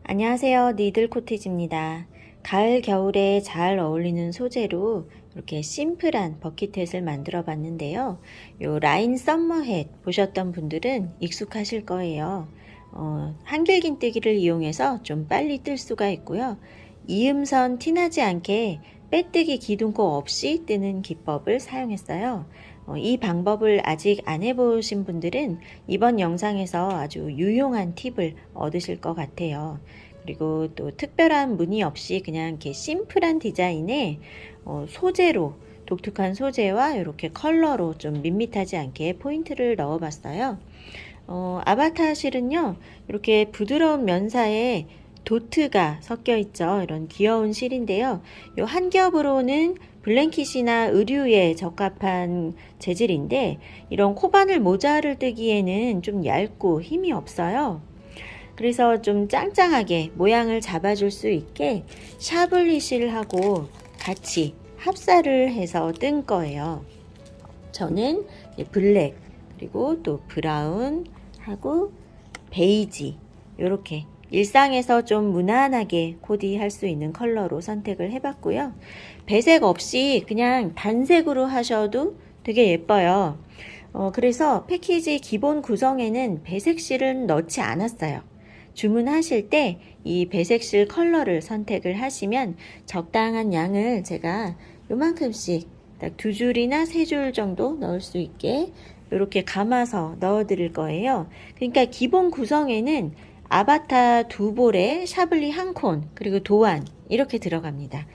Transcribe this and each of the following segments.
안녕하세요. 니들 코티지입니다. 가을, 겨울에 잘 어울리는 소재로 이렇게 심플한 버킷햇을 만들어 봤는데요. 요 라인 썸머햇 보셨던 분들은 익숙하실 거예요. 한길긴뜨기를 이용해서 좀 빨리 뜰 수가 있고요. 이음선 티나지 않게 빼뜨기 기둥코 없이 뜨는 기법을 사용했어요. 이 방법을 아직 안 해보신 분들은 이번 영상에서 아주 유용한 팁을 얻으실 것 같아요. 그리고 또 특별한 무늬 없이 그냥 이렇게 심플한 디자인에 소재로 독특한 소재와 이렇게 컬러로 좀 밋밋하지 않게 포인트를 넣어 봤어요. 아바타 실은요, 이렇게 부드러운 면사에 도트가 섞여 있죠. 이런 귀여운 실인데요. 요 한 겹으로는 블랭킷이나 의류에 적합한 재질인데, 이런 코바늘 모자를 뜨기에는 좀 얇고 힘이 없어요. 그래서 좀 짱짱하게 모양을 잡아줄 수 있게 샤블리 실하고 같이 합사를 해서 뜬 거예요. 저는 블랙, 그리고 또 브라운 하고 베이지, 이렇게 일상에서 좀 무난하게 코디할 수 있는 컬러로 선택을 해봤고요. 배색 없이 그냥 단색으로 하셔도 되게 예뻐요. 그래서 패키지 기본 구성에는 배색실은 넣지 않았어요. 주문하실 때 이 배색실 컬러를 선택을 하시면 적당한 양을 제가 요만큼씩 딱 2줄이나 3줄 정도 넣을 수 있게 이렇게 감아서 넣어 드릴 거예요. 그러니까 기본 구성에는 아바타 2볼에 샤블리 1콘 그리고 도안 이렇게 들어갑니다.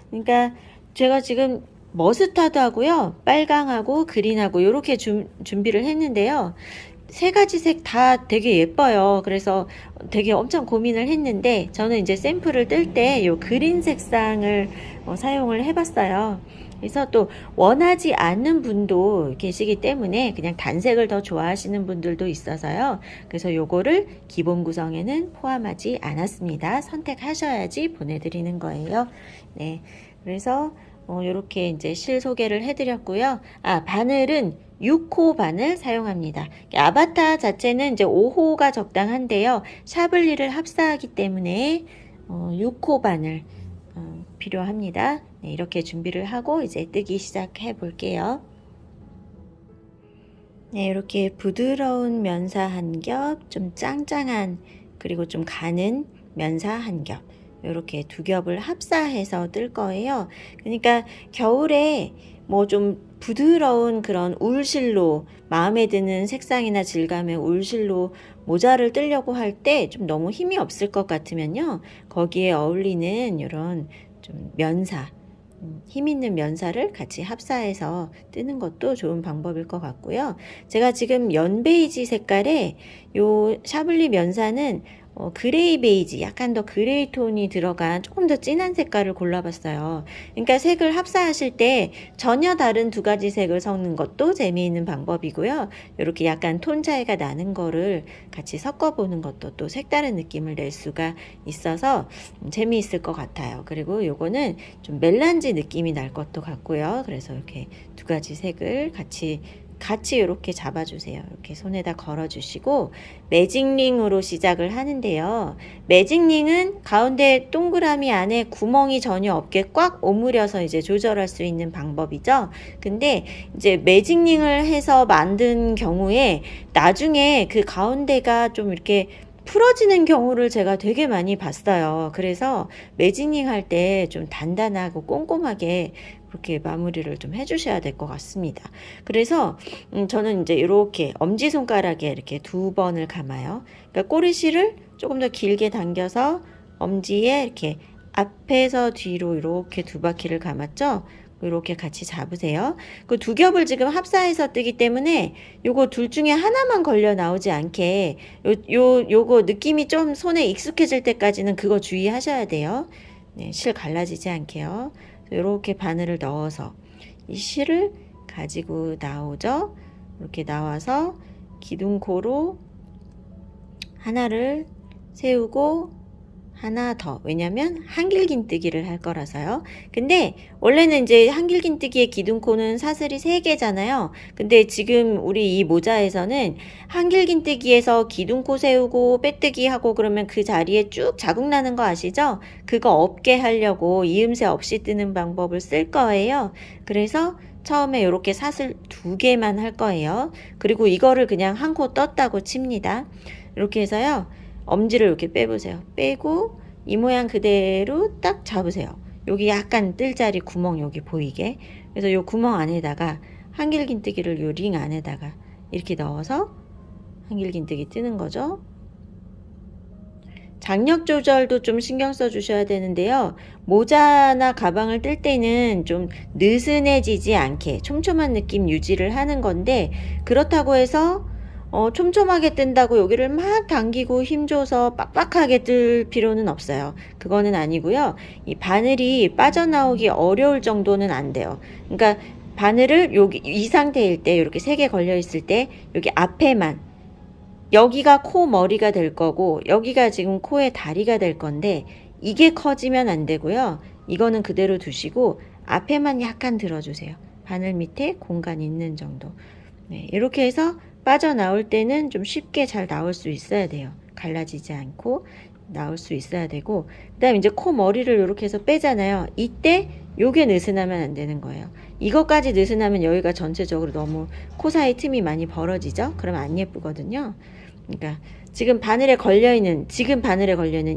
그러니까 제가 지금 머스타드 하고요, 빨강하고 그린하고 이렇게 준비를 했는데요. 3가지 색 다 되게 예뻐요. 그래서 되게 엄청 고민을 했는데 저는 이제 샘플을 뜰 때 이 그린 색상을 사용을 해봤어요. 그래서 또 원하지 않는 분도 계시기 때문에 그냥 단색을 더 좋아하시는 분들도 있어서요. 그래서 요거를 기본 구성에는 포함하지 않았습니다. 선택하셔야지 보내드리는 거예요. 네. 그래서 요렇게 이제 실 소개를 해드렸고요. 바늘은 6호 바늘 사용합니다. 아바타 자체는 이제 5호가 적당한데요. 샤블리를 합사하기 때문에 6호 바늘 필요합니다. 네, 이렇게 준비를 하고 이제 뜨기 시작해 볼게요. 네, 이렇게 부드러운 면사 한 겹, 좀 짱짱한 그리고 좀 가는 면사 한 겹, 이렇게 2겹을 합사해서 뜰 거예요. 그러니까 겨울에 뭐 좀 부드러운 그런 울실로 마음에 드는 색상이나 질감의 울실로 모자를 뜨려고 할 때 좀 너무 힘이 없을 것 같으면요, 거기에 어울리는 이런 좀 면사, 힘 있는 면사를 같이 합사해서 뜨는 것도 좋은 방법일 것 같고요. 제가 지금 연베이지 색깔의 요 샤블리 면사는 그레이 베이지, 약간 더 그레이 톤이 들어간 조금 더 진한 색깔을 골라봤어요. 그러니까 색을 합사하실 때 전혀 다른 2가지 색을 섞는 것도 재미있는 방법이고요. 이렇게 약간 톤 차이가 나는 거를 같이 섞어보는 것도 또 색다른 느낌을 낼 수가 있어서 재미있을 것 같아요. 그리고 요거는 좀 멜란지 느낌이 날 것도 같고요. 그래서 이렇게 2가지 색을 같이 이렇게 잡아주세요. 이렇게 손에다 걸어주시고 매직링으로 시작을 하는데요. 매직링은 가운데 동그라미 안에 구멍이 전혀 없게 꽉 오므려서 이제 조절할 수 있는 방법이죠. 근데 이제 매직링을 해서 만든 경우에 나중에 그 가운데가 좀 이렇게 풀어지는 경우를 제가 되게 많이 봤어요. 그래서 매직링 할 때 좀 단단하고 꼼꼼하게 그렇게 마무리를 좀 해주셔야 될 것 같습니다. 그래서 저는 이제 이렇게 엄지손가락에 이렇게 2번을 감아요. 그러니까 꼬리실을 조금 더 길게 당겨서 엄지에 이렇게 앞에서 뒤로 이렇게 2바퀴를 감았죠. 이렇게 같이 잡으세요. 그 2겹을 지금 합사해서 뜨기 때문에 요거 둘 중에 하나만 걸려 나오지 않게 요거 느낌이 좀 손에 익숙해질 때까지는 그거 주의하셔야 돼요. 네, 실 갈라지지 않게요. 이렇게 바늘을 넣어서 이 실을 가지고 나오죠. 이렇게 나와서 기둥코로 하나를 세우고 하나 더. 왜냐면 한길긴뜨기를 할 거라서요. 근데 원래는 이제 한길긴뜨기의 기둥코는 사슬이 3개잖아요. 근데 지금 우리 이 모자에서는 한길긴뜨기에서 기둥코 세우고 빼뜨기 하고 그러면 그 자리에 쭉 자국 나는 거 아시죠? 그거 없게 하려고 이음새 없이 뜨는 방법을 쓸 거예요. 그래서 처음에 이렇게 사슬 2개만 할 거예요. 그리고 이거를 그냥 한 코 떴다고 칩니다. 이렇게 해서요. 엄지를 이렇게 빼보세요. 빼고 이 모양 그대로 딱 잡으세요. 여기 약간 뜰 자리 구멍 여기 보이게. 그래서 이 구멍 안에다가 한길긴뜨기를 이 링 안에다가 이렇게 넣어서 한길긴뜨기 뜨는 거죠. 장력 조절도 좀 신경 써 주셔야 되는데요. 모자나 가방을 뜰 때는 좀 느슨해지지 않게 촘촘한 느낌 유지를 하는 건데, 그렇다고 해서 촘촘하게 뜬다고 여기를 막 당기고 힘줘서 빡빡하게 뜰 필요는 없어요. 그거는 아니고요. 이 바늘이 빠져나오기 어려울 정도는 안 돼요. 그러니까 바늘을 여기 이 상태일 때, 이렇게 3개 걸려 있을 때 여기 앞에만, 여기가 코 머리가 될 거고 여기가 지금 코의 다리가 될 건데, 이게 커지면 안 되고요. 이거는 그대로 두시고 앞에만 약간 들어주세요. 바늘 밑에 공간 있는 정도. 네, 이렇게 해서 빠져나올 때는 좀 쉽게 잘 나올 수 있어야 돼요. 갈라지지 않고 나올 수 있어야 되고, 그 다음에 이제 코 머리를 이렇게 해서 빼잖아요. 이때 요게 느슨하면 안 되는 거예요. 이것까지 느슨하면 여기가 전체적으로 너무 코 사이 틈이 많이 벌어지죠? 그러면 안 예쁘거든요. 그러니까 지금 바늘에 걸려있는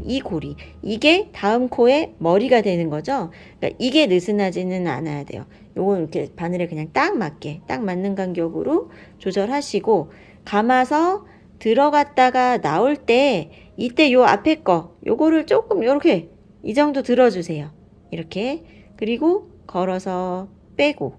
이 고리, 이게 다음 코의 머리가 되는 거죠. 그러니까 이게 느슨하지는 않아야 돼요. 요건 이렇게 바늘에 그냥 딱 맞게, 딱 맞는 간격으로 조절하시고, 감아서 들어갔다가 나올 때 이때 요 앞에 거 요거를 조금 요렇게 이 정도 들어주세요. 이렇게. 그리고 걸어서 빼고.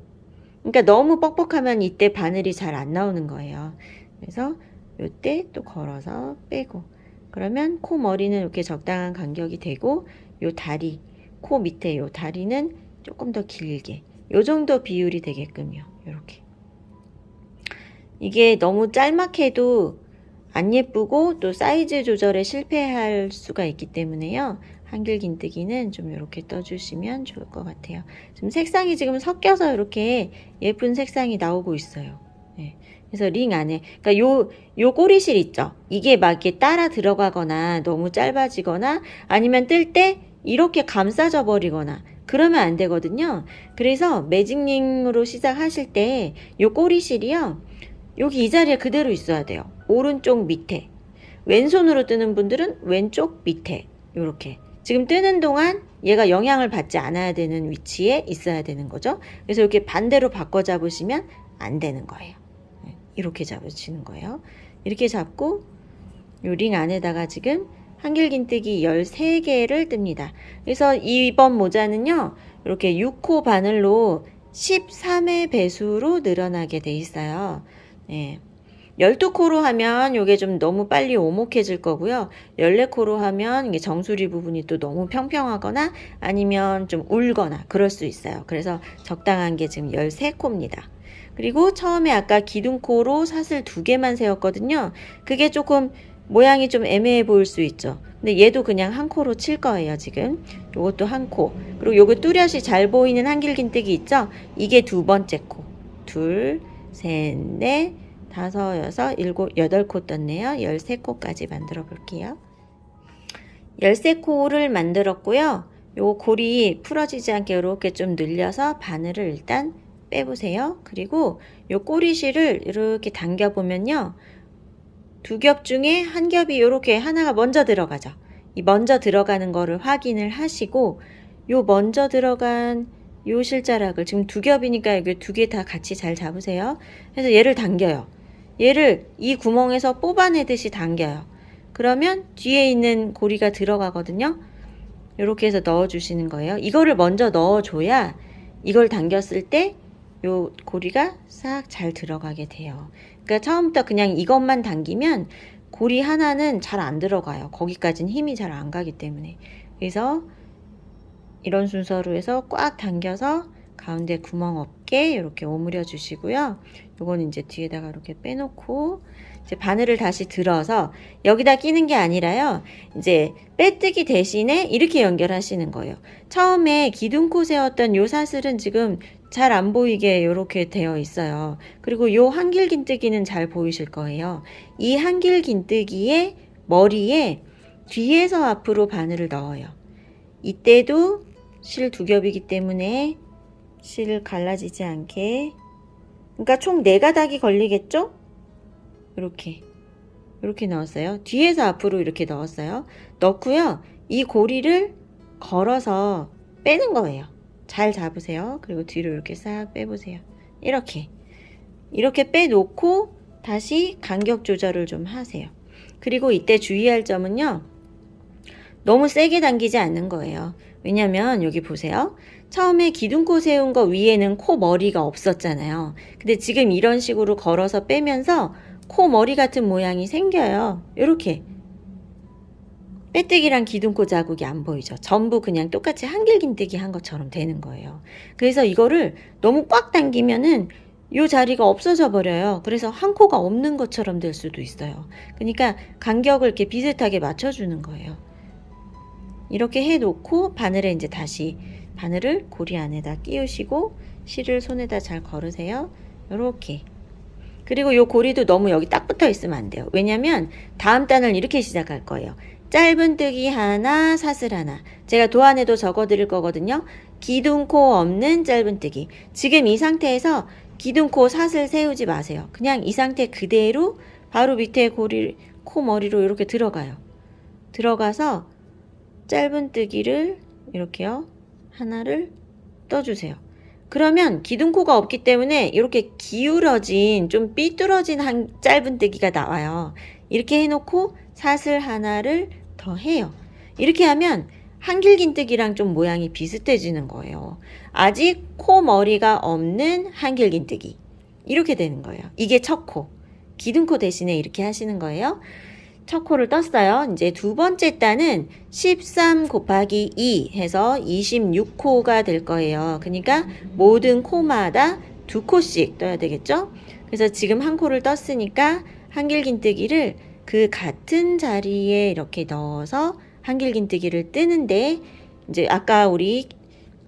그러니까 너무 뻑뻑하면 이때 바늘이 잘 안 나오는 거예요. 그래서 요때 또 걸어서 빼고. 그러면 코 머리는 이렇게 적당한 간격이 되고, 요 다리, 코 밑에 요 다리는 조금 더 길게, 요 정도 비율이 되게끔요. 요렇게. 이게 너무 짤막해도 안 예쁘고 또 사이즈 조절에 실패할 수가 있기 때문에요. 한길긴뜨기는 좀 이렇게 떠주시면 좋을 것 같아요. 지금 색상이 지금 섞여서 이렇게 예쁜 색상이 나오고 있어요. 네. 그래서 링 안에, 그러니까 요 꼬리실 있죠? 이게 막 이렇게 따라 들어가거나 너무 짧아지거나 아니면 뜰 때 이렇게 감싸져 버리거나 그러면 안 되거든요. 그래서 매직링으로 시작하실 때 요 꼬리실이요, 여기 이 자리에 그대로 있어야 돼요. 오른쪽 밑에. 왼손으로 뜨는 분들은 왼쪽 밑에. 요렇게. 지금 뜨는 동안 얘가 영향을 받지 않아야 되는 위치에 있어야 되는 거죠. 그래서 이렇게 반대로 바꿔 잡으시면 안 되는 거예요. 이렇게 잡으시는 거예요. 이렇게 잡고 요 링 안에다가 지금 한길긴뜨기 13개를 뜹니다. 그래서 이번 모자는요, 이렇게 6호 바늘로 13회 배수로 늘어나게 돼 있어요. 네. 12코로 하면 이게 좀 너무 빨리 오목해질 거고요. 14코로 하면 이게 정수리 부분이 또 너무 평평하거나 아니면 좀 울거나 그럴 수 있어요. 그래서 적당한 게 지금 13코입니다. 그리고 처음에 아까 기둥코로 사슬 2개만 세웠거든요. 그게 조금 모양이 좀 애매해 보일 수 있죠. 근데 얘도 그냥 한 코로 칠 거예요, 지금. 요것도 한 코. 그리고 요거 뚜렷이 잘 보이는 한길긴뜨기 있죠? 이게 2번째 코. 둘, 셋, 넷, 다섯, 여섯, 일곱, 8코 떴네요. 13코까지 만들어 볼게요. 13코를 만들었고요. 요 골이 풀어지지 않게 이렇게 좀 늘려서 바늘을 일단 빼보세요. 그리고 요 꼬리실을 이렇게 당겨 보면요, 2겹 중에 한 겹이 이렇게 하나가 먼저 들어가죠. 이 먼저 들어가는 거를 확인을 하시고, 요 먼저 들어간 요 실자락을, 지금 2겹이니까 이게 2개 다 같이 잘 잡으세요. 그래서 얘를 당겨요. 얘를 이 구멍에서 뽑아내듯이 당겨요. 그러면 뒤에 있는 고리가 들어가거든요. 이렇게 해서 넣어주시는 거예요. 이거를 먼저 넣어줘야 이걸 당겼을 때 요 고리가 싹 잘 들어가게 돼요. 그러니까 처음부터 그냥 이것만 당기면 고리 하나는 잘 안 들어가요. 거기까지는 힘이 잘 안 가기 때문에. 그래서 이런 순서로 해서 꽉 당겨서 가운데 구멍 맞게 이렇게 오므려 주시고요. 요거는 이제 뒤에다가 이렇게 빼놓고 이제 바늘을 다시 들어서 여기다 끼는 게 아니라요. 이제 빼뜨기 대신에 이렇게 연결하시는 거예요. 처음에 기둥코 세웠던 요 사슬은 지금 잘 안 보이게 이렇게 되어 있어요. 그리고 요 한길긴뜨기는 잘 보이실 거예요. 이 한길긴뜨기의 머리에 뒤에서 앞으로 바늘을 넣어요. 이때도 실 두 겹이기 때문에 실 갈라지지 않게, 그러니까 총 4가닥이 걸리겠죠? 이렇게 넣었어요. 뒤에서 앞으로 이렇게 넣었어요. 넣고요. 이 고리를 걸어서 빼는 거예요. 잘 잡으세요. 그리고 뒤로 이렇게 싹 빼보세요. 이렇게 빼놓고 다시 간격 조절을 좀 하세요. 그리고 이때 주의할 점은요. 너무 세게 당기지 않는 거예요. 왜냐면 여기 보세요. 처음에 기둥코 세운 거 위에는 코 머리가 없었잖아요. 근데 지금 이런 식으로 걸어서 빼면서 코 머리 같은 모양이 생겨요. 이렇게 빼뜨기랑 기둥코 자국이 안 보이죠. 전부 그냥 똑같이 한길긴뜨기 한 것처럼 되는 거예요. 그래서 이거를 너무 꽉 당기면은 이 자리가 없어져 버려요. 그래서 한 코가 없는 것처럼 될 수도 있어요. 그러니까 간격을 이렇게 비슷하게 맞춰주는 거예요. 이렇게 해놓고 바늘에 이제 다시 바늘을 고리 안에다 끼우시고 실을 손에다 잘 걸으세요. 이렇게. 그리고 요 고리도 너무 여기 딱 붙어 있으면 안 돼요. 왜냐면 다음 단을 이렇게 시작할 거예요. 짧은뜨기 하나, 사슬 하나. 제가 도안에도 적어 드릴 거거든요. 기둥코 없는 짧은뜨기. 지금 이 상태에서 기둥코 사슬 세우지 마세요. 그냥 이 상태 그대로 바로 밑에 코 머리로 이렇게 들어가요. 들어가서 짧은뜨기를 이렇게요. 하나를 떠주세요. 그러면 기둥코가 없기 때문에 이렇게 기울어진 좀 삐뚤어진 짧은뜨기가 나와요. 이렇게 해놓고 사슬 하나를 더 해요. 이렇게 하면 한길긴뜨기랑 좀 모양이 비슷해지는 거예요. 아직 코 머리가 없는 한길긴뜨기. 이렇게 되는 거예요. 이게 첫 코. 기둥코 대신에 이렇게 하시는 거예요. 첫 코를 떴어요. 이제 두 번째 단은 13 곱하기 2 해서 26코가 될 거예요. 그러니까 모든 코마다 2코씩 떠야 되겠죠? 그래서 지금 한 코를 떴으니까 한길긴뜨기를 그 같은 자리에 이렇게 넣어서 한길긴뜨기를 뜨는데, 이제 아까 우리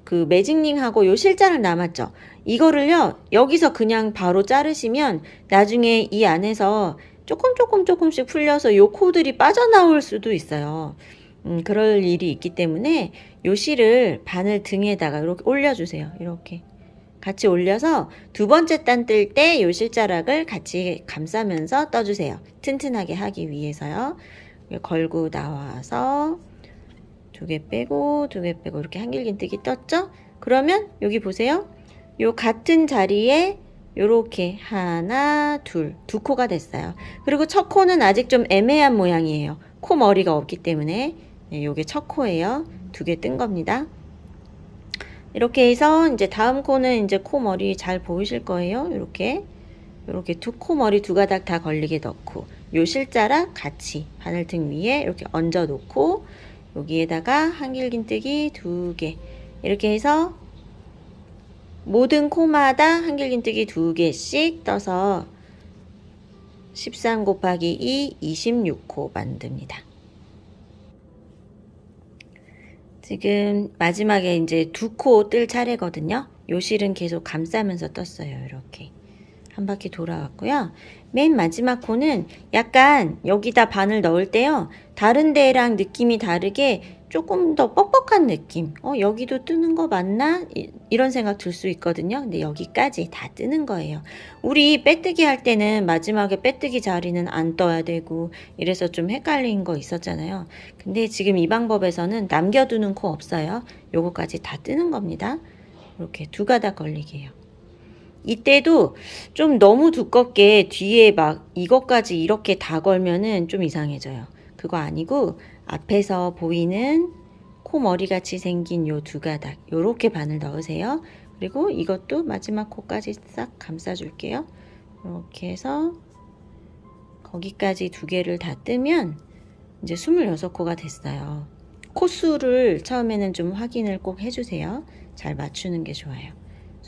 그 매직링하고 요 실자를 남았죠? 이거를요, 여기서 그냥 바로 자르시면 나중에 이 안에서 조금씩 풀려서 요 코들이 빠져나올 수도 있어요. 그럴 일이 있기 때문에 요 실을 바늘 등에다가 이렇게 올려주세요. 이렇게 같이 올려서 두 번째 단 뜰 때 요 실자락을 같이 감싸면서 떠주세요. 튼튼하게 하기 위해서요. 걸고 나와서 2개 빼고 2개 빼고 이렇게 한길긴뜨기 떴죠? 그러면 여기 보세요. 요 같은 자리에 요렇게 하나, 둘, 2코가 됐어요. 그리고 첫 코는 아직 좀 애매한 모양이에요. 코 머리가 없기 때문에. 네, 요게 첫 코예요. 2개 뜬 겁니다. 이렇게 해서 이제 다음 코는 이제 코 머리 잘 보이실 거예요. 요렇게 코 머리 2가닥 다 걸리게 넣고 요 실자락 같이 바늘 등 위에 이렇게 얹어 놓고 여기에다가 한길긴뜨기 2개 이렇게 해서 모든 코마다 한길긴뜨기 2개씩 떠서 13 곱하기 2, 26코 만듭니다. 지금 마지막에 이제 2코 뜰 차례거든요. 요 실은 계속 감싸면서 떴어요. 이렇게 한 바퀴 돌아왔고요. 맨 마지막 코는 약간 여기다 바늘 넣을 때요. 다른 데랑 느낌이 다르게 조금 더 뻑뻑한 느낌. 여기도 뜨는 거 맞나? 이런 생각 들 수 있거든요. 근데 여기까지 다 뜨는 거예요. 우리 빼뜨기 할 때는 마지막에 빼뜨기 자리는 안 떠야 되고 이래서 좀 헷갈린 거 있었잖아요. 근데 지금 이 방법에서는 남겨두는 코 없어요. 요거까지 다 뜨는 겁니다. 이렇게 2가닥 걸리게 해요. 이때도 좀 너무 두껍게 뒤에 막 이것까지 이렇게 다 걸면은 좀 이상해져요. 그거 아니고 앞에서 보이는 코머리 같이 생긴 요 2가닥 요렇게 바늘 넣으세요. 그리고 이것도 마지막 코까지 싹 감싸 줄게요. 이렇게 해서 거기까지 2개를 다 뜨면 이제 26코가 됐어요. 코수를 처음에는 좀 확인을 꼭 해주세요. 잘 맞추는 게 좋아요.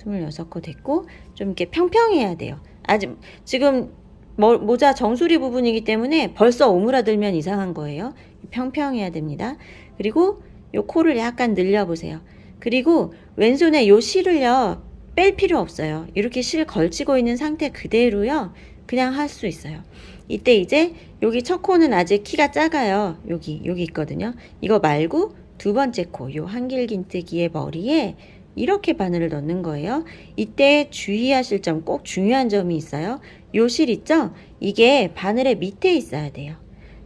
26코 됐고, 좀 이렇게 평평해야 돼요. 아직 지금 모자 정수리 부분이기 때문에 벌써 오므라들면 이상한 거예요. 평평해야 됩니다. 그리고 요 코를 약간 늘려보세요. 그리고 왼손에 요 실을요, 뺄 필요 없어요. 이렇게 실 걸치고 있는 상태 그대로요, 그냥 할 수 있어요. 이때 이제 여기 첫 코는 아직 키가 작아요. 여기 있거든요. 이거 말고 두 번째 코, 요 한길긴뜨기의 머리에 이렇게 바늘을 넣는 거예요. 이때 주의하실 점, 꼭 중요한 점이 있어요. 요 실 있죠? 이게 바늘의 밑에 있어야 돼요.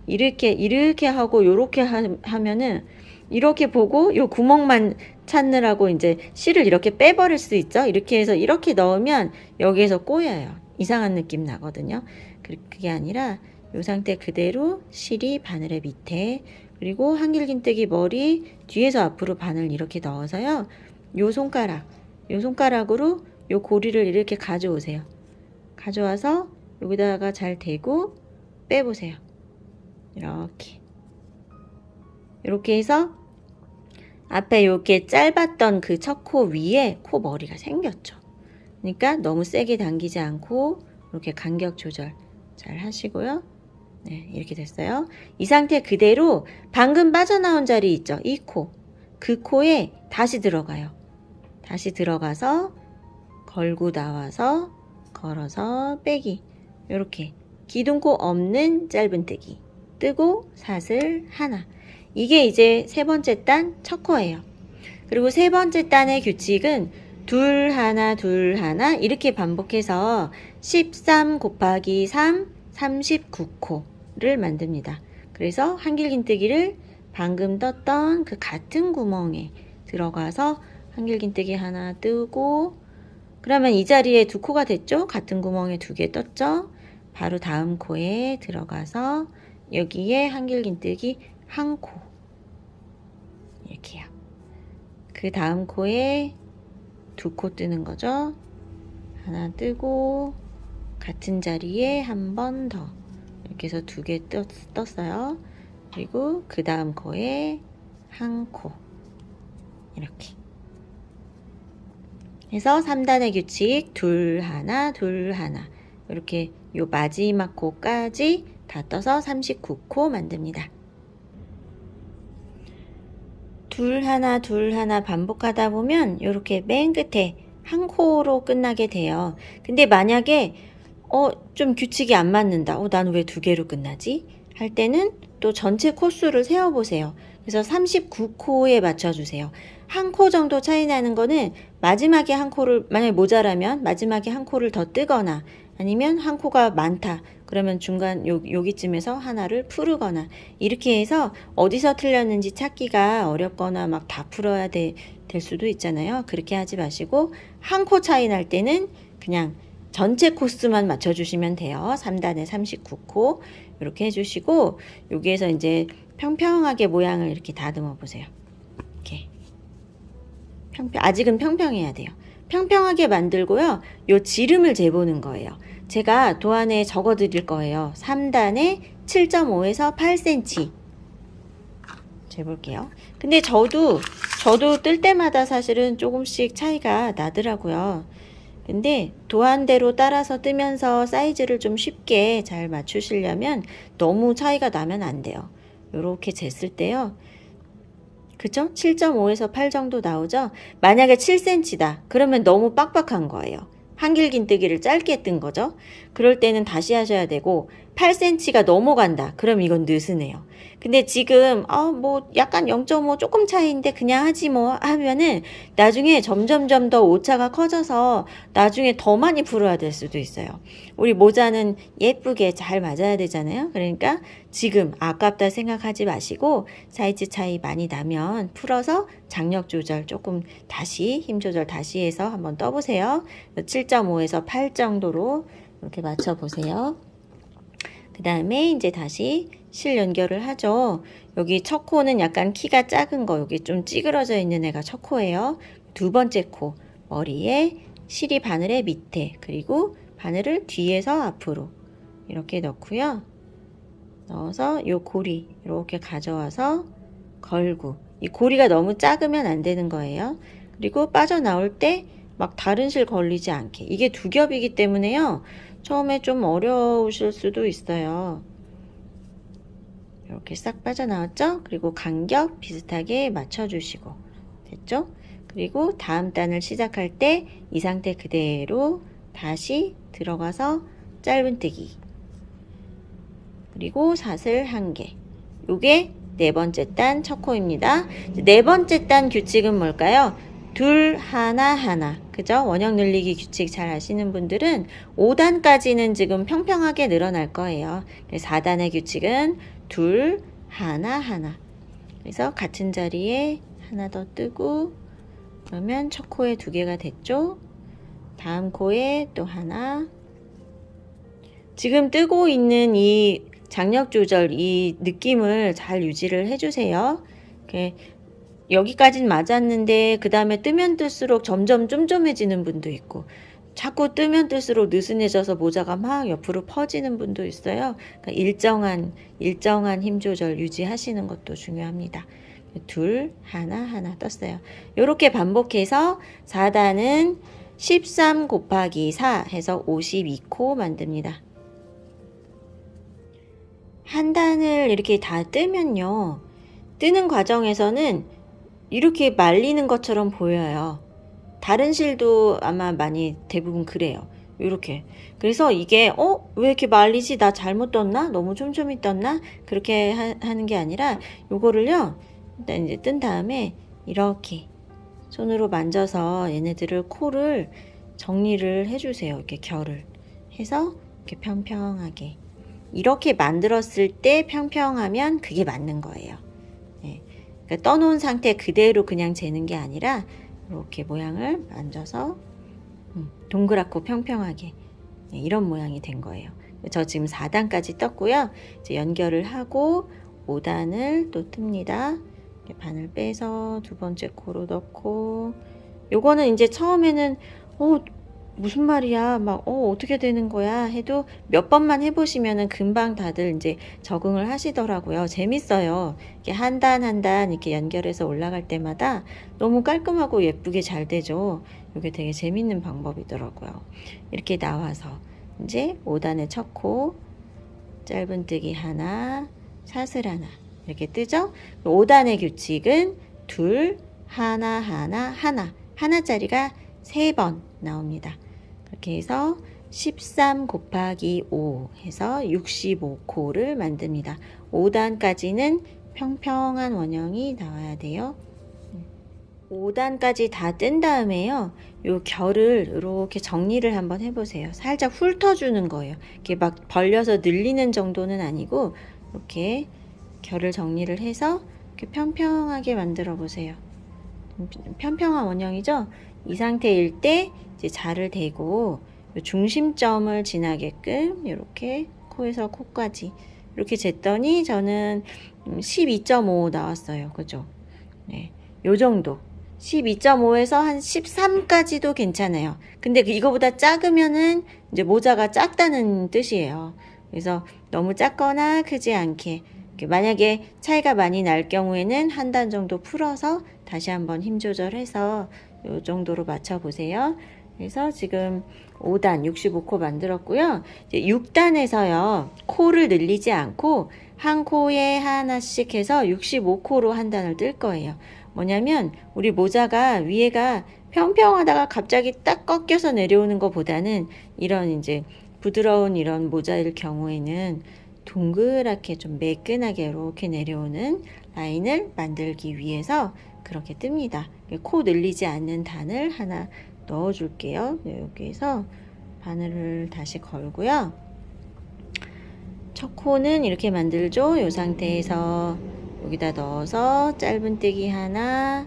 이렇게 하고 요렇게 하면은 이렇게 보고 요 구멍만 찾느라고 이제 실을 이렇게 빼버릴 수 있죠? 이렇게 해서 이렇게 넣으면 여기에서 꼬여요. 이상한 느낌 나거든요. 그게 아니라 요 상태 그대로 실이 바늘의 밑에, 그리고 한길긴뜨기 머리 뒤에서 앞으로 바늘 이렇게 넣어서요. 요 손가락으로 요 고리를 이렇게 가져오세요. 가져와서 여기다가 잘 대고 빼보세요. 이렇게 해서 앞에 이렇게 짧았던 그 첫 코 위에 코 머리가 생겼죠. 그러니까 너무 세게 당기지 않고 이렇게 간격 조절 잘 하시고요. 네, 이렇게 됐어요. 이 상태 그대로 방금 빠져나온 자리 있죠? 이 코. 그 코에 다시 들어가요. 다시 들어가서 걸고 나와서 걸어서 빼기. 이렇게 기둥코 없는 짧은뜨기. 뜨고 사슬 하나. 이게 이제 세 번째 단 첫 코예요. 그리고 세 번째 단의 규칙은 둘 하나 둘 하나 이렇게 반복해서 13 곱하기 3 39코를 만듭니다. 그래서 한길긴뜨기를 방금 떴던 그 같은 구멍에 들어가서 한길긴뜨기 하나 뜨고, 그러면 이 자리에 두 코가 됐죠? 같은 구멍에 두 개 떴죠? 바로 다음 코에 들어가서 여기에 한길긴뜨기 한 코, 이렇게요. 그 다음 코에 두 코 뜨는 거죠. 하나 뜨고 같은 자리에 한 번 더, 이렇게 해서 두 개 떴어요. 그리고 그 다음 코에 한 코, 이렇게 해서 3단의 규칙 둘 하나 둘 하나, 이렇게 요 마지막 코까지 다 떠서 39코 만듭니다. 둘 하나 반복하다 보면 이렇게 맨 끝에 한 코로 끝나게 돼요. 근데 만약에 좀 규칙이 안 맞는다. 난 왜 두 개로 끝나지? 할 때는 또 전체 코수를 세어보세요. 그래서 39코에 맞춰주세요. 한 코 정도 차이 나는 거는 마지막에 한 코를, 만약에 모자라면 마지막에 한 코를 더 뜨거나, 아니면 한 코가 많다. 그러면 중간 여기쯤에서 하나를 풀거나, 이렇게 해서 어디서 틀렸는지 찾기가 어렵거나 막 다 풀어야 될 수도 있잖아요. 그렇게 하지 마시고 한 코 차이 날 때는 그냥 전체 코수만 맞춰주시면 돼요. 3단에 39코 이렇게 해주시고, 여기에서 이제 평평하게 모양을 이렇게 다듬어 보세요. 이렇게 아직은 평평해야 돼요. 평평하게 만들고요. 요 지름을 재보는 거예요. 제가 도안에 적어 드릴 거예요. 3단에 7.5에서 8cm 재볼게요. 근데 저도 뜰 때마다 사실은 조금씩 차이가 나더라고요. 근데 도안대로 따라서 뜨면서 사이즈를 좀 쉽게 잘 맞추시려면 너무 차이가 나면 안 돼요. 요렇게 쟀을 때요. 그죠? 7.5에서 8 정도 나오죠? 만약에 7cm다. 그러면 너무 빡빡한 거예요. 한길긴뜨기를 짧게 뜬 거죠. 그럴 때는 다시 하셔야 되고, 8cm가 넘어간다. 그럼 이건 느슨해요. 근데 지금 뭐 약간 0.5 조금 차이인데 그냥 하지 뭐 하면은 나중에 점점점 더 오차가 커져서 나중에 더 많이 풀어야 될 수도 있어요. 우리 모자는 예쁘게 잘 맞아야 되잖아요. 그러니까 지금 아깝다 생각하지 마시고 사이즈 차이 많이 나면 풀어서 장력 조절 조금 다시 힘 조절 다시 해서 한번 떠보세요. 7.5에서 8 정도로 이렇게 맞춰보세요. 그 다음에 이제 다시 실 연결을 하죠. 여기 첫 코는 약간 키가 작은 거, 여기 좀 찌그러져 있는 애가 첫 코예요. 두 번째 코 머리에 실이 바늘의 밑에, 그리고 바늘을 뒤에서 앞으로 이렇게 넣고요. 넣어서 요 고리 이렇게 가져와서 걸고, 이 고리가 너무 작으면 안 되는 거예요. 그리고 빠져나올 때 막 다른 실 걸리지 않게. 이게 두 겹이기 때문에요. 처음에 좀 어려우실 수도 있어요. 이렇게 싹 빠져나왔죠? 그리고 간격 비슷하게 맞춰주시고 됐죠? 그리고 다음 단을 시작할 때 이 상태 그대로 다시 들어가서 짧은뜨기 그리고 사슬 1개. 요게 네 번째 단 첫 코입니다. 네 번째 단 규칙은 뭘까요? 둘, 하나, 하나. 그죠? 원형 늘리기 규칙 잘 아시는 분들은 5단까지는 지금 평평하게 늘어날 거예요. 4단의 규칙은 둘, 하나, 하나. 그래서 같은 자리에 하나 더 뜨고 그러면 첫 코에 2개가 됐죠? 다음 코에 또 하나. 지금 뜨고 있는 이 장력 조절, 이 느낌을 잘 유지를 해주세요. 여기까진 맞았는데 그 다음에 뜨면 뜰수록 점점 쫌쫌해지는 분도 있고 자꾸 뜨면 뜰수록 느슨해져서 모자가 막 옆으로 퍼지는 분도 있어요. 그러니까 일정한 힘 조절 유지하시는 것도 중요합니다. 둘, 하나, 하나 떴어요. 이렇게 반복해서 4단은 13 곱하기 4 해서 52코 만듭니다. 한 단을 이렇게 다 뜨면요. 뜨는 과정에서는 이렇게 말리는 것처럼 보여요. 다른 실도 아마 많이 대부분 그래요. 이렇게. 그래서 이게 왜 이렇게 말리지? 나 잘못 떴나? 너무 촘촘히 떴나? 그렇게 하는 게 아니라 요거를요. 일단 이제 뜬 다음에 이렇게 손으로 만져서 얘네들을 코를 정리를 해주세요. 이렇게 결을 해서 이렇게 평평하게 이렇게 만들었을 때 평평하면 그게 맞는 거예요. 네. 그러니까 떠놓은 상태 그대로 그냥 재는 게 아니라 이렇게 모양을 만져서 동그랗고 평평하게 네, 이런 모양이 된 거예요. 저 지금 4단까지 떴고요. 이제 연결을 하고 5단을 또 틉니다. 바늘 빼서 두 번째 코로 넣고 요거는 이제 처음에는 무슨 말이야 막 어떻게 되는 거야 해도 몇 번만 해보시면은 금방 다들 이제 적응을 하시더라고요. 재밌어요. 이렇게 한 단 한 단 이렇게 연결해서 올라갈 때마다 너무 깔끔하고 예쁘게 잘 되죠. 이게 되게 재밌는 방법이더라고요. 이렇게 나와서 이제 5단의 첫 코 짧은뜨기 하나 사슬 하나 이렇게 뜨죠. 5단의 규칙은 둘 하나 하나 하나 하나짜리가 3번 나옵니다. 그렇게 해서 13 곱하기 5 해서 65코를 만듭니다. 5단까지는 평평한 원형이 나와야 돼요. 5단까지 다 뜬 다음에요. 요 결을 이렇게 정리를 한번 해보세요. 살짝 훑어주는 거예요. 이렇게 막 벌려서 늘리는 정도는 아니고 이렇게 결을 정리를 해서 이렇게 평평하게 만들어 보세요. 평평한 원형이죠? 이 상태일 때 이제 자를 대고 중심점을 지나게끔 이렇게 코에서 코까지 이렇게 쟀더니 저는 12.5 나왔어요. 그죠? 네, 요 정도. 12.5에서 한 13까지도 괜찮아요. 근데 이거보다 작으면은 이제 모자가 작다는 뜻이에요. 그래서 너무 작거나 크지 않게 만약에 차이가 많이 날 경우에는 한 단 정도 풀어서 다시 한번 힘 조절해서 이 정도로 맞춰 보세요. 그래서 지금 5단 65코 만들었고요. 이제 6단에서요. 코를 늘리지 않고 한 코에 하나씩 해서 65코로 한 단을 뜰 거예요. 뭐냐면 우리 모자가 위에가 평평하다가 갑자기 딱 꺾여서 내려오는 것보다는 이런 이제 부드러운 이런 모자일 경우에는 동그랗게 좀 매끈하게 이렇게 내려오는 라인을 만들기 위해서 그렇게 뜹니다. 코 늘리지 않는 단을 하나 넣어 줄게요. 여기에서 바늘을 다시 걸고요. 첫 코는 이렇게 만들죠. 이 상태에서 여기다 넣어서 짧은뜨기 하나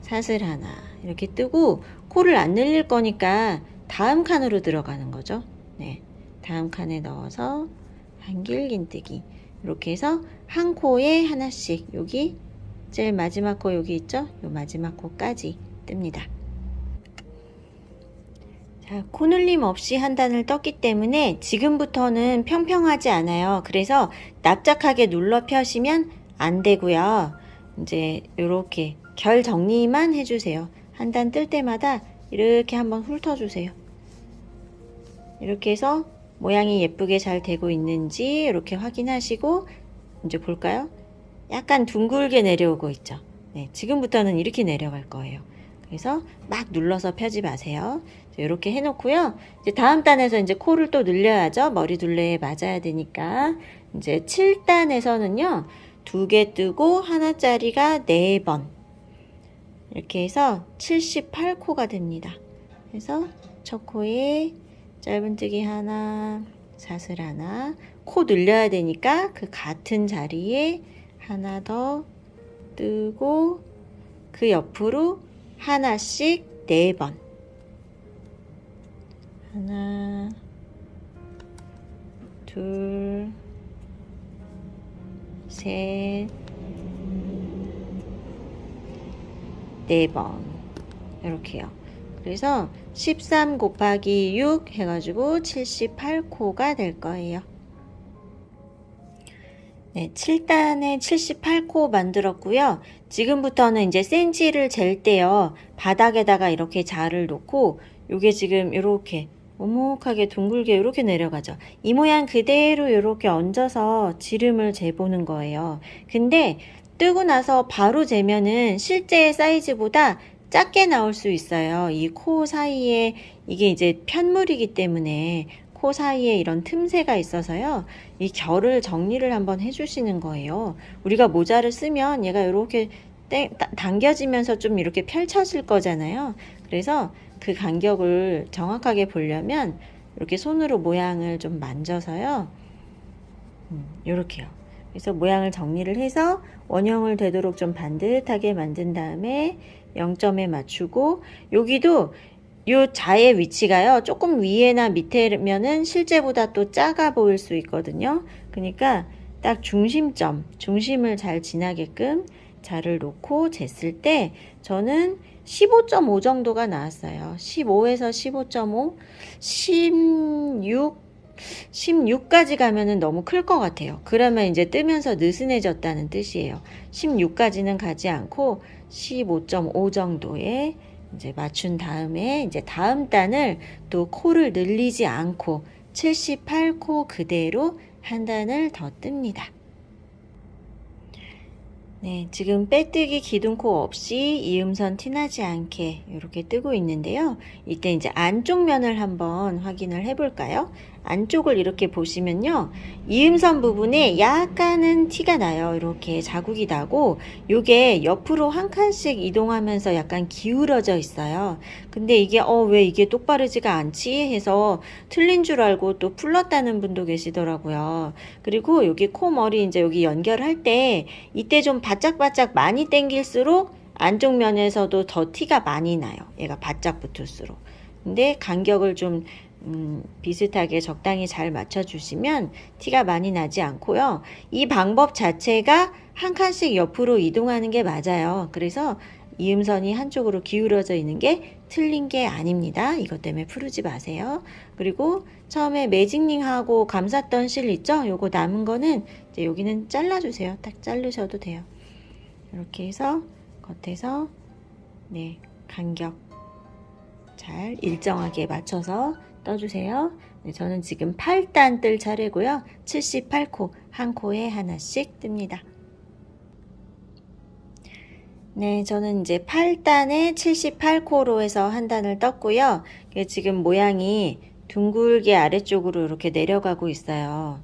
사슬 하나 이렇게 뜨고 코를 안 늘릴 거니까 다음 칸으로 들어가는 거죠. 네, 다음 칸에 넣어서 한길긴뜨기 이렇게 해서 한 코에 하나씩 여기 제일 마지막 코 여기 있죠? 요 마지막 코까지 뜹니다. 자, 코늘림 없이 한 단을 떴기 때문에 지금부터는 평평하지 않아요. 그래서 납작하게 눌러 펴시면 안 되고요. 이제 이렇게 결 정리만 해주세요. 한 단 뜰 때마다 이렇게 한번 훑어주세요. 이렇게 해서 모양이 예쁘게 잘 되고 있는지 이렇게 확인하시고 이제 볼까요? 약간 둥글게 내려오고 있죠. 네, 지금부터는 이렇게 내려갈 거예요. 그래서 막 눌러서 펴지 마세요. 이렇게 해놓고요. 이제 다음 단에서 이제 코를 또 늘려야죠. 머리 둘레에 맞아야 되니까. 이제 7단에서는요. 2개 뜨고 하나짜리가 4번. 이렇게 해서 78코가 됩니다. 그래서 첫 코에 짧은뜨기 하나, 사슬 하나, 코 늘려야 되니까 그 같은 자리에 하나 더 뜨고 그 옆으로 하나씩 4번. 하나, 둘, 셋, 4번. 이렇게요. 그래서 13 곱하기 6 해가지고 78코가 될 거예요. 네, 7단에 78코 만들었고요. 지금부터는 이제 센치를 잴 때요. 바닥에다가 이렇게 자를 놓고 요게 지금 이렇게 오목하게 둥글게 이렇게 내려가죠. 이 모양 그대로 이렇게 얹어서 지름을 재보는 거예요. 근데 뜨고 나서 바로 재면은 실제 사이즈보다 작게 나올 수 있어요. 이 코 사이에 이게 이제 편물이기 때문에 코 사이에 이런 틈새가 있어서요. 이 결을 정리를 한번 해주시는 거예요. 우리가 모자를 쓰면 얘가 이렇게 당겨지면서 좀 이렇게 펼쳐질 거잖아요. 그래서 그 간격을 정확하게 보려면 이렇게 손으로 모양을 좀 만져서요. 이렇게요. 그래서 모양을 정리를 해서 원형을 되도록 좀 반듯하게 만든 다음에 0점에 맞추고 여기도 요 자의 위치가요. 조금 위에나 밑에면은 실제보다 또 작아 보일 수 있거든요. 그러니까 딱 중심점, 중심을 잘 지나게끔 자를 놓고 쟀을 때 저는 15.5 정도가 나왔어요. 15에서 15.5, 16까지 가면은 너무 클 것 같아요. 그러면 이제 뜨면서 느슨해졌다는 뜻이에요. 16까지는 가지 않고 15.5 정도에 이제 맞춘 다음에 이제 다음 단을 또 코를 늘리지 않고 78코 그대로 한 단을 더 뜹니다. 네, 지금 빼뜨기 기둥코 없이 이음선 티나지 않게 이렇게 뜨고 있는데요. 이때 이제 안쪽 면을 한번 확인을 해 볼까요? 안쪽을 이렇게 보시면요. 이음선 부분에 약간은 티가 나요. 이렇게 자국이 나고 요게 옆으로 한 칸씩 이동하면서 약간 기울어져 있어요. 근데 이게 왜 이게 똑바르지가 않지 해서 틀린 줄 알고 또 풀렀다는 분도 계시더라고요. 그리고 여기 코머리 이제 여기 연결할 때 이때 좀 바짝바짝 많이 당길수록 안쪽 면에서도 더 티가 많이 나요. 얘가 바짝 붙을수록. 근데 간격을 좀 비슷하게 적당히 잘 맞춰주시면 티가 많이 나지 않고요. 이 방법 자체가 한 칸씩 옆으로 이동하는 게 맞아요. 그래서 이음선이 한쪽으로 기울어져 있는 게 틀린 게 아닙니다. 이것 때문에 푸르지 마세요. 그리고 처음에 매직링하고 감쌌던 실 있죠? 요거 남은 거는 이제 여기는 잘라주세요. 딱 자르셔도 돼요. 이렇게 해서 겉에서 네, 간격 잘 일정하게 맞춰서 떠주세요. 네, 저는 지금 8단 뜰 차례고요. 78코, 한 코에 하나씩 뜹니다. 네, 저는 이제 8단에 78코로 해서 한 단을 떴고요. 지금 모양이 둥글게 아래쪽으로 이렇게 내려가고 있어요.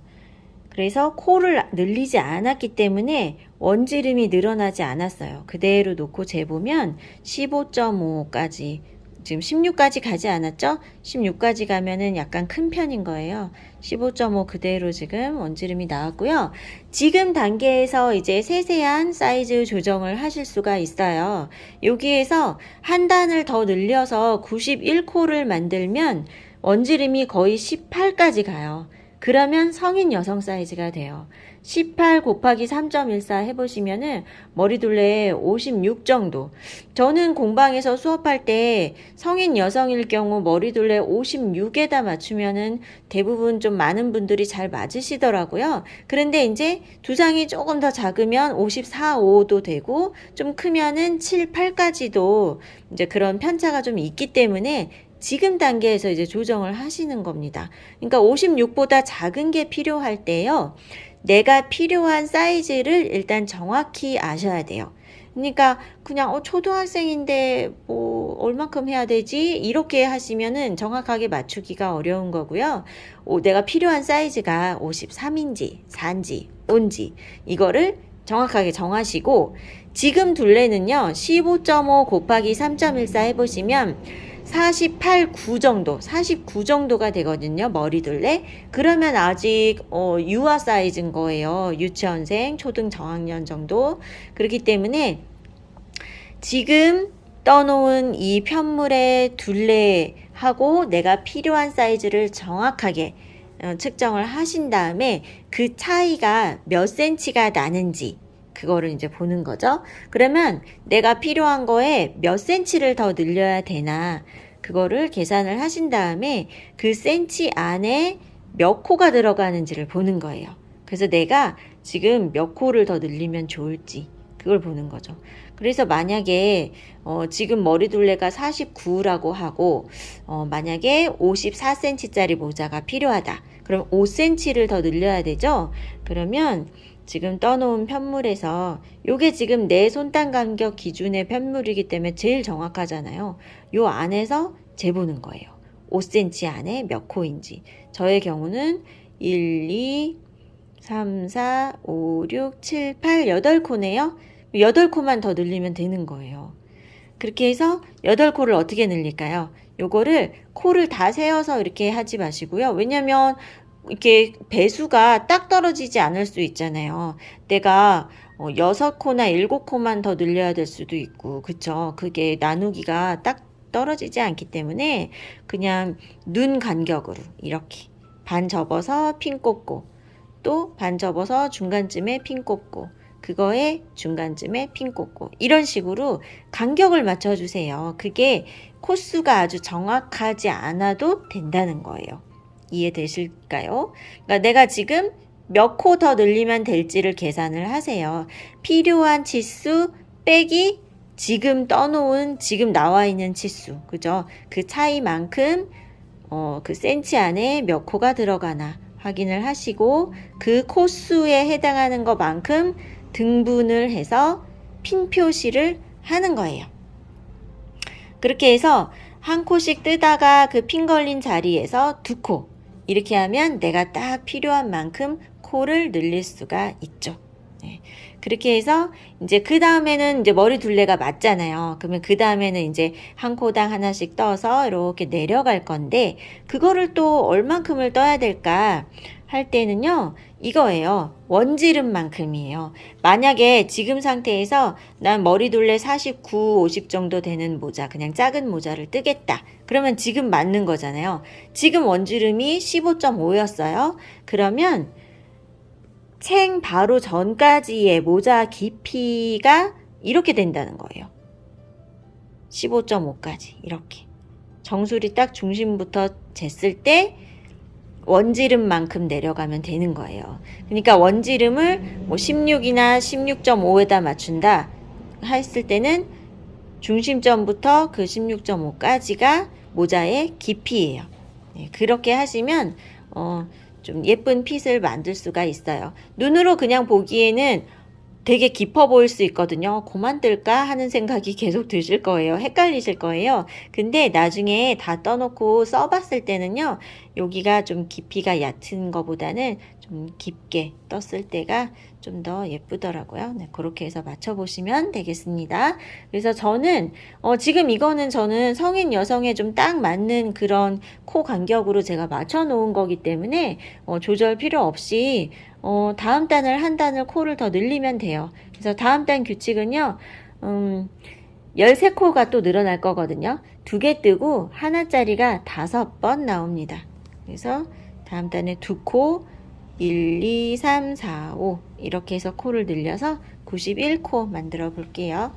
그래서 코를 늘리지 않았기 때문에 원지름이 늘어나지 않았어요. 그대로 놓고 재보면 15.5까지 지금 16까지 가지 않았죠? 16까지 가면은 약간 큰 편인 거예요. 15.5 그대로 지금 원지름이 나왔고요. 지금 단계에서 이제 세세한 사이즈 조정을 하실 수가 있어요. 여기에서 한 단을 더 늘려서 91코를 만들면 원지름이 거의 18까지 가요. 그러면 성인 여성 사이즈가 돼요. 18 곱하기 3.14 해보시면은 머리둘레 56 정도. 저는 공방에서 수업할 때 성인 여성일 경우 머리둘레 56에다 맞추면은 대부분 좀 많은 분들이 잘 맞으시더라고요. 그런데 이제 두상이 조금 더 작으면 54, 5도 되고 좀 크면은 7, 8까지도 이제 그런 편차가 좀 있기 때문에 지금 단계에서 이제 조정을 하시는 겁니다. 그러니까 56보다 작은 게 필요할 때요. 내가 필요한 사이즈를 일단 정확히 아셔야 돼요. 그러니까 그냥 초등학생인데 뭐 얼만큼 해야 되지? 이렇게 하시면은 정확하게 맞추기가 어려운 거고요. 내가 필요한 사이즈가 53인지, 4인지, 5인지 이거를 정확하게 정하시고 지금 둘레는요. 15.5 곱하기 3.14 해보시면 48, 9 정도, 49 정도가 되거든요. 머리둘레. 그러면 아직 유아 사이즈인 거예요. 유치원생, 초등 저학년 정도. 그렇기 때문에 지금 떠놓은 이 편물의 둘레하고 내가 필요한 사이즈를 정확하게 측정을 하신 다음에 그 차이가 몇 센치가 나는지 그거를 이제 보는 거죠. 그러면 내가 필요한 거에 몇 센치를 더 늘려야 되나 그거를 계산을 하신 다음에 그 센치 안에 몇 코가 들어가는지를 보는 거예요. 그래서 내가 지금 몇 코를 더 늘리면 좋을지 그걸 보는 거죠. 그래서 만약에 지금 머리둘레가 49라고 하고 만약에 54cm짜리 모자가 필요하다. 그럼 5cm를 더 늘려야 되죠. 그러면 지금 떠놓은 편물에서 요게 지금 내 손단 간격 기준의 편물이기 때문에 제일 정확하잖아요. 요 안에서 재보는 거예요. 5cm 안에 몇 코인지. 저의 경우는 1, 2, 3, 4, 5, 6, 7, 8, 8코네요. 8코만 더 늘리면 되는 거예요. 그렇게 해서 8코를 어떻게 늘릴까요? 요거를 코를 다 세어서 이렇게 하지 마시고요. 왜냐면 이렇게 배수가 딱 떨어지지 않을 수 있잖아요. 내가 6코나 7코만 더 늘려야 될 수도 있고, 그쵸? 그게 나누기가 딱 떨어지지 않기 때문에 그냥 눈 간격으로 이렇게 반 접어서 핀 꽂고, 또 반 접어서 중간쯤에 핀 꽂고, 그거에 중간쯤에 핀 꽂고 이런 식으로 간격을 맞춰주세요. 그게 코수가 아주 정확하지 않아도 된다는 거예요. 이해되실까요? 그러니까 내가 지금 몇 코 더 늘리면 될지를 계산을 하세요. 필요한 치수 빼기 지금 떠놓은 지금 나와 있는 치수, 그죠? 그 차이만큼 그 센치 안에 몇 코가 들어가나 확인을 하시고 그 코수에 해당하는 것만큼 등분을 해서 핀 표시를 하는 거예요. 그렇게 해서 한 코씩 뜨다가 그 핀 걸린 자리에서 2코 이렇게 하면 내가 딱 필요한 만큼 코를 늘릴 수가 있죠. 네. 그렇게 해서 이제 그 다음에는 이제 머리 둘레가 맞잖아요. 그러면 그 다음에는 이제 한 코당 하나씩 떠서 이렇게 내려갈 건데 그거를 또 얼만큼을 떠야 될까 할 때는요. 이거예요. 원지름만큼이에요. 만약에 지금 상태에서 난 머리둘레 49, 50 정도 되는 모자, 그냥 작은 모자를 뜨겠다. 그러면 지금 맞는 거잖아요. 지금 원지름이 15.5였어요. 그러면 챙 바로 전까지의 모자 깊이가 이렇게 된다는 거예요. 15.5까지 이렇게. 정수리 딱 중심부터 쟀을 때 원지름만큼 내려가면 되는 거예요. 그러니까 원지름을 뭐 16이나 16.5에다 맞춘다 했을 때는 중심점부터 그 16.5까지가 모자의 깊이예요. 네, 그렇게 하시면 좀 예쁜 핏을 만들 수가 있어요. 눈으로 그냥 보기에는 되게 깊어 보일 수 있거든요. 그만 뜰까 하는 생각이 계속 드실 거예요. 헷갈리실 거예요. 근데 나중에 다 떠놓고 써봤을 때는요. 여기가 좀 깊이가 얕은 것보다는 좀 깊게 떴을 때가 좀 더 예쁘더라고요. 네, 그렇게 해서 맞춰보시면 되겠습니다. 그래서 저는 지금 이거는 저는 성인 여성에 좀 딱 맞는 그런 코 간격으로 제가 맞춰 놓은 거기 때문에 조절 필요 없이 다음 단을 한 단을 코를 더 늘리면 돼요. 그래서 다음 단 규칙은요. 13코가 또 늘어날 거거든요. 2개 뜨고 하나짜리가 5번 나옵니다. 그래서 다음 단에 2코, 1, 2, 3, 4, 5 이렇게 해서 코를 늘려서 91코 만들어 볼게요.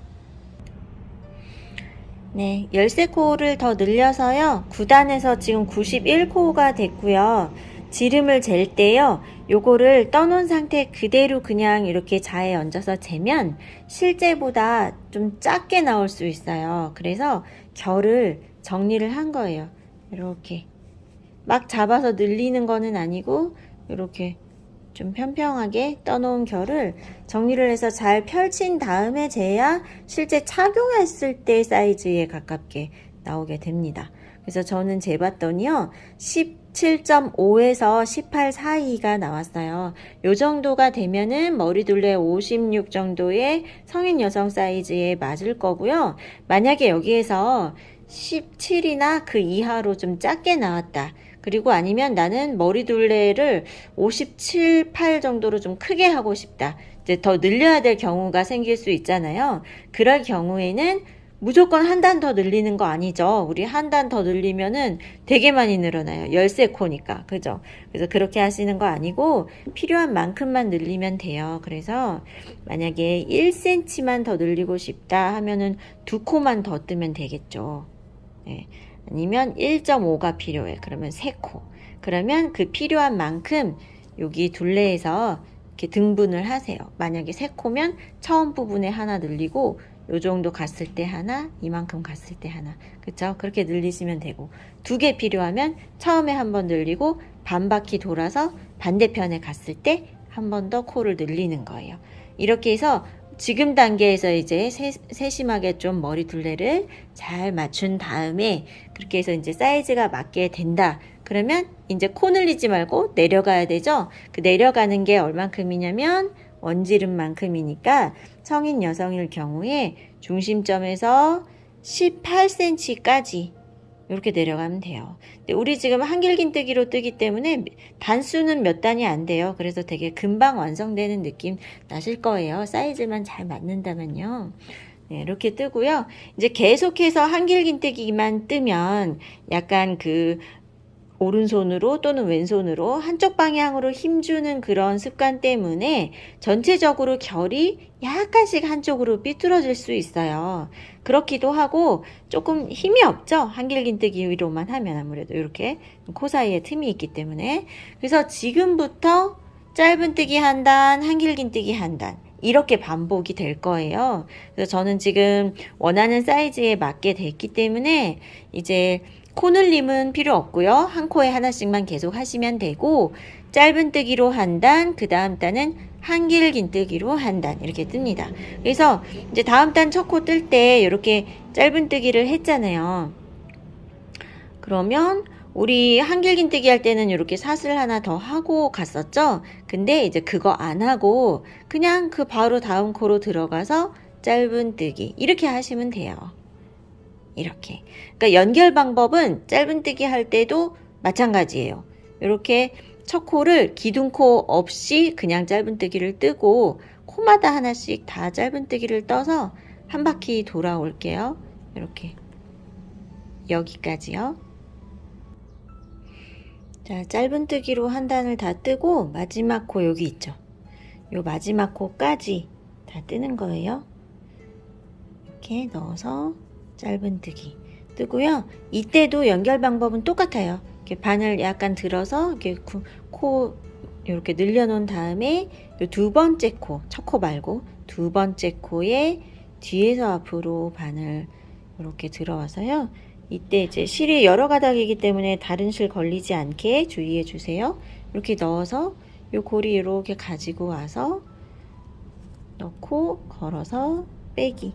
네, 13코를 더 늘려서요. 9단에서 지금 91코가 됐고요. 지름을 잴 때요. 요거를 떠놓은 상태 그대로 그냥 이렇게 자에 얹어서 재면 실제보다 좀 작게 나올 수 있어요. 그래서 결을 정리를 한 거예요. 이렇게 막 잡아서 늘리는 거는 아니고 이렇게 좀 평평하게 떠놓은 결을 정리를 해서 잘 펼친 다음에 재야 실제 착용했을 때 사이즈에 가깝게 나오게 됩니다. 그래서 저는 재봤더니요 17.5에서 18 사이가 나왔어요. 요 정도가 되면은 머리둘레 56 정도의 성인 여성 사이즈에 맞을 거고요. 만약에 여기에서 17이나 그 이하로 좀 작게 나왔다. 그리고 아니면 나는 머리둘레를 57, 8 정도로 좀 크게 하고 싶다. 이제 더 늘려야 될 경우가 생길 수 있잖아요. 그럴 경우에는 무조건 한 단 더 늘리는 거 아니죠. 우리 한 단 더 늘리면은 되게 많이 늘어나요. 13코니까. 그죠? 그래서 그렇게 하시는 거 아니고 필요한 만큼만 늘리면 돼요. 그래서 만약에 1cm만 더 늘리고 싶다 하면은 2코만 더 뜨면 되겠죠. 네. 아니면 1.5가 필요해. 그러면 3코. 그러면 그 필요한 만큼 여기 둘레에서 이렇게 등분을 하세요. 만약에 3코면 처음 부분에 하나 늘리고 요 정도 갔을 때 하나, 이만큼 갔을 때 하나. 그쵸? 그렇게 늘리시면 되고 2개 필요하면 처음에 한 번 늘리고 반 바퀴 돌아서 반대편에 갔을 때 한 번 더 코를 늘리는 거예요. 이렇게 해서 지금 단계에서 이제 세심하게 좀 머리 둘레를 잘 맞춘 다음에 그렇게 해서 이제 사이즈가 맞게 된다. 그러면 이제 코 늘리지 말고 내려가야 되죠. 그 내려가는 게 얼만큼이냐면 원지름만큼이니까 성인 여성일 경우에 중심점에서 18cm까지 이렇게 내려가면 돼요. 근데 우리 지금 한길긴뜨기로 뜨기 때문에 단수는 몇 단이 안 돼요. 그래서 되게 금방 완성되는 느낌 나실 거예요. 사이즈만 잘 맞는다면요. 네, 이렇게 뜨고요. 이제 계속해서 한길긴뜨기만 뜨면 약간 그 오른손으로 또는 왼손으로 한쪽 방향으로 힘주는 그런 습관 때문에 전체적으로 결이 약간씩 한쪽으로 삐뚤어질 수 있어요. 그렇기도 하고 조금 힘이 없죠. 한길긴뜨기로만 하면 아무래도 이렇게 코 사이에 틈이 있기 때문에. 그래서 지금부터 짧은뜨기 한 단, 한길긴뜨기 한 단 이렇게 반복이 될 거예요. 그래서 저는 지금 원하는 사이즈에 맞게 됐기 때문에 이제 코늘림은 필요 없고요. 한 코에 하나씩만 계속 하시면 되고 짧은뜨기로 한 단, 그 다음 단은 한길긴뜨기로 한 단 이렇게 뜹니다. 그래서 이제 다음 단 첫 코 뜰 때 이렇게 짧은뜨기를 했잖아요. 그러면 우리 한길긴뜨기 할 때는 이렇게 사슬 하나 더 하고 갔었죠. 근데 이제 그거 안 하고 그냥 그 바로 다음 코로 들어가서 짧은뜨기 이렇게 하시면 돼요. 이렇게. 그러니까 연결 방법은 짧은뜨기 할 때도 마찬가지예요. 이렇게 첫 코를 기둥코 없이 그냥 짧은뜨기를 뜨고 코마다 하나씩 다 짧은뜨기를 떠서 한 바퀴 돌아올게요. 이렇게 여기까지요. 자, 짧은뜨기로 한 단을 다 뜨고 마지막 코 여기 있죠. 요 마지막 코까지 다 뜨는 거예요. 이렇게 넣어서 짧은뜨기 뜨고요. 이때도 연결 방법은 똑같아요. 이렇게 바늘 약간 들어서 이렇게 코 이렇게 늘려놓은 다음에 두 번째 코, 첫 코 말고 두 번째 코에 뒤에서 앞으로 바늘 이렇게 들어와서요. 이때 이제 실이 여러 가닥이기 때문에 다른 실 걸리지 않게 주의해 주세요. 이렇게 넣어서 이 고리 이렇게 가지고 와서 넣고 걸어서 빼기.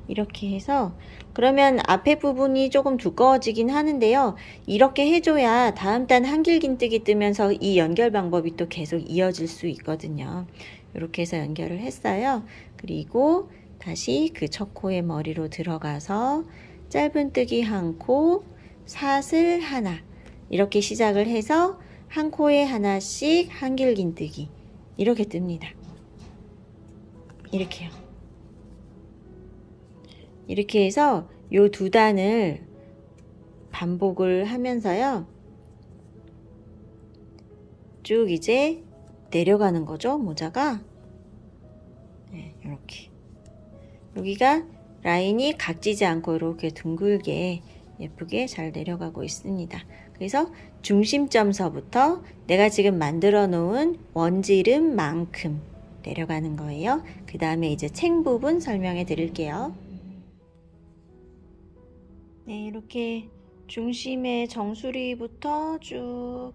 이렇게 해서 그러면 앞에 부분이 조금 두꺼워지긴 하는데요. 이렇게 해줘야 다음 단 한길긴뜨기 뜨면서 이 연결 방법이 또 계속 이어질 수 있거든요. 이렇게 해서 연결을 했어요. 그리고 다시 그 첫 코의 머리로 들어가서 짧은뜨기 한 코, 사슬 하나 이렇게 시작을 해서 한 코에 하나씩 한길긴뜨기 이렇게 뜹니다. 이렇게요. 이렇게 해서 요 두 단을 반복을 하면서요. 쭉 이제 내려가는 거죠, 모자가. 네, 이렇게. 여기가 라인이 각지지 않고 이렇게 둥글게 예쁘게 잘 내려가고 있습니다. 그래서 중심점서부터 내가 지금 만들어 놓은 원지름만큼 내려가는 거예요. 그 다음에 이제 챙 부분 설명해 드릴게요. 네, 이렇게 중심의 정수리부터 쭉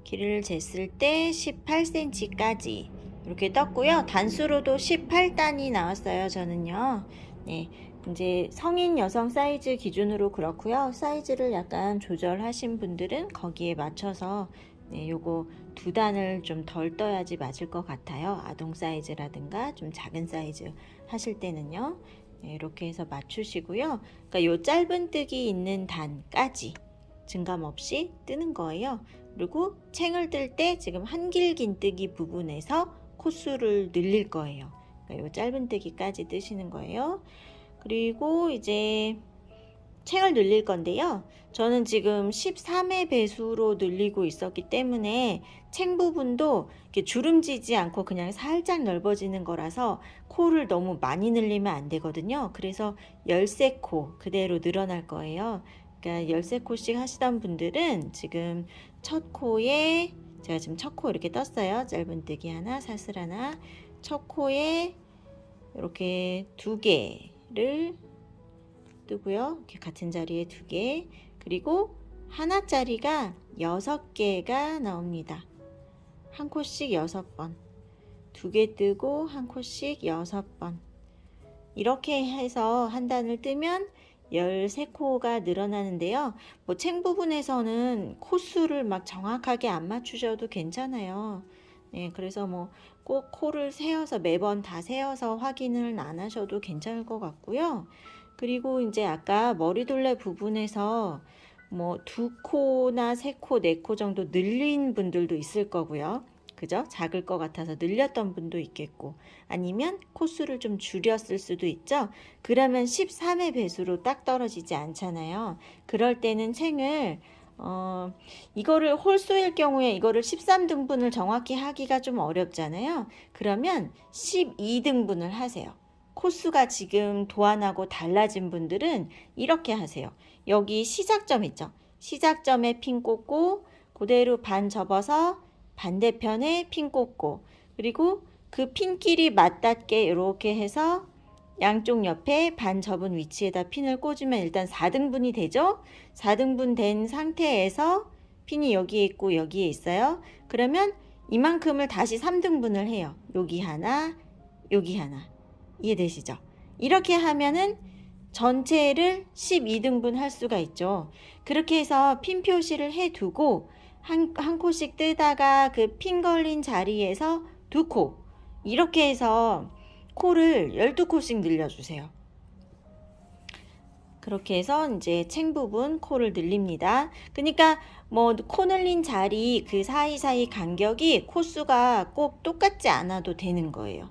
길이를 쟀을 때 18cm까지 이렇게 떴고요. 단수로도 18단이 나왔어요, 저는요. 네, 이제 성인 여성 사이즈 기준으로 그렇고요. 사이즈를 약간 조절하신 분들은 거기에 맞춰서 네, 요거 2단을 좀 덜 떠야지 맞을 것 같아요. 아동 사이즈라든가 좀 작은 사이즈 하실 때는요. 네, 이렇게 해서 맞추시고요. 그러니까 요 짧은뜨기 있는 단까지 증감 없이 뜨는 거예요. 그리고 챙을 뜰 때 지금 한길긴뜨기 부분에서 코수를 늘릴 거예요. 그러니까 요 짧은뜨기까지 뜨시는 거예요. 그리고 이제 챙을 늘릴 건데요. 저는 지금 13의 배수로 늘리고 있었기 때문에 챙 부분도 이렇게 주름지지 않고 그냥 살짝 넓어지는 거라서 코를 너무 많이 늘리면 안 되거든요. 그래서 13코 그대로 늘어날 거예요. 그러니까 13코씩 하시던 분들은 지금 첫 코에 제가 지금 첫 코 이렇게 떴어요. 짧은뜨기 하나, 사슬 하나. 첫 코에 이렇게 2개를 뜨고요. 이렇게 같은 자리에 2개, 그리고 하나짜리가 6개가 나옵니다. 한 코씩 6번, 2개 뜨고 한 코씩 6번. 이렇게 해서 한 단을 뜨면 13코가 늘어나는데요. 뭐 챙 부분에서는 코수를 막 정확하게 안 맞추셔도 괜찮아요. 네, 그래서 뭐 꼭 코를 세어서 매번 다 세어서 확인을 안 하셔도 괜찮을 것 같고요. 그리고 이제 아까 머리둘레 부분에서 뭐 2코나 3코, 4코 정도 늘린 분들도 있을 거고요. 그죠? 작을 것 같아서 늘렸던 분도 있겠고, 아니면 코수를 좀 줄였을 수도 있죠. 그러면 13의 배수로 딱 떨어지지 않잖아요. 그럴 때는 챙을 이거를 홀수일 경우에 이거를 13등분을 정확히 하기가 좀 어렵잖아요. 그러면 12등분을 하세요. 코수가 지금 도안하고 달라진 분들은 이렇게 하세요. 여기 시작점 있죠. 시작점에 핀 꽂고 그대로 반 접어서 반대편에 핀 꽂고, 그리고 그 핀끼리 맞닿게 이렇게 해서 양쪽 옆에 반 접은 위치에다 핀을 꽂으면 일단 4등분이 되죠. 4등분 된 상태에서 핀이 여기에 있고 여기에 있어요. 그러면 이만큼을 다시 3등분을 해요. 여기 하나, 여기 하나. 이해되시죠? 이렇게 하면은 전체를 12등분 할 수가 있죠. 그렇게 해서 핀 표시를 해두고 한 코씩 뜨다가 그 핀 걸린 자리에서 2코, 이렇게 해서 코를 12코씩 늘려주세요. 그렇게 해서 이제 챙 부분 코를 늘립니다. 그러니까 뭐 코 늘린 자리 그 사이사이 간격이 코수가 꼭 똑같지 않아도 되는 거예요.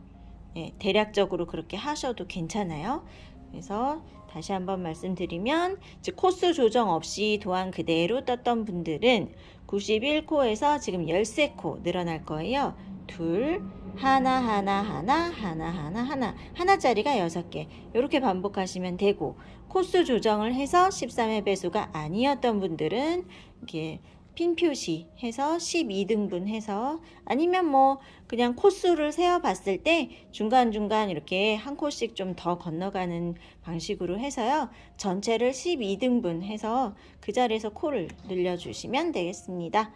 예, 대략적으로 그렇게 하셔도 괜찮아요. 그래서 다시 한번 말씀드리면 코수 조정 없이 도안 그대로 떴던 분들은 91코에서 지금 13코 늘어날 거예요. 둘, 하나, 하나, 하나, 하나, 하나, 하나, 하나짜리가 6개. 이렇게 반복하시면 되고, 코수 조정을 해서 13의 배수가 아니었던 분들은 이렇게 핀 표시해서 12등분 해서, 아니면 뭐 그냥 코수를 세어 봤을 때 중간중간 이렇게 한 코씩 좀 더 건너가는 방식으로 해서요. 전체를 12등분 해서 그 자리에서 코를 늘려주시면 되겠습니다.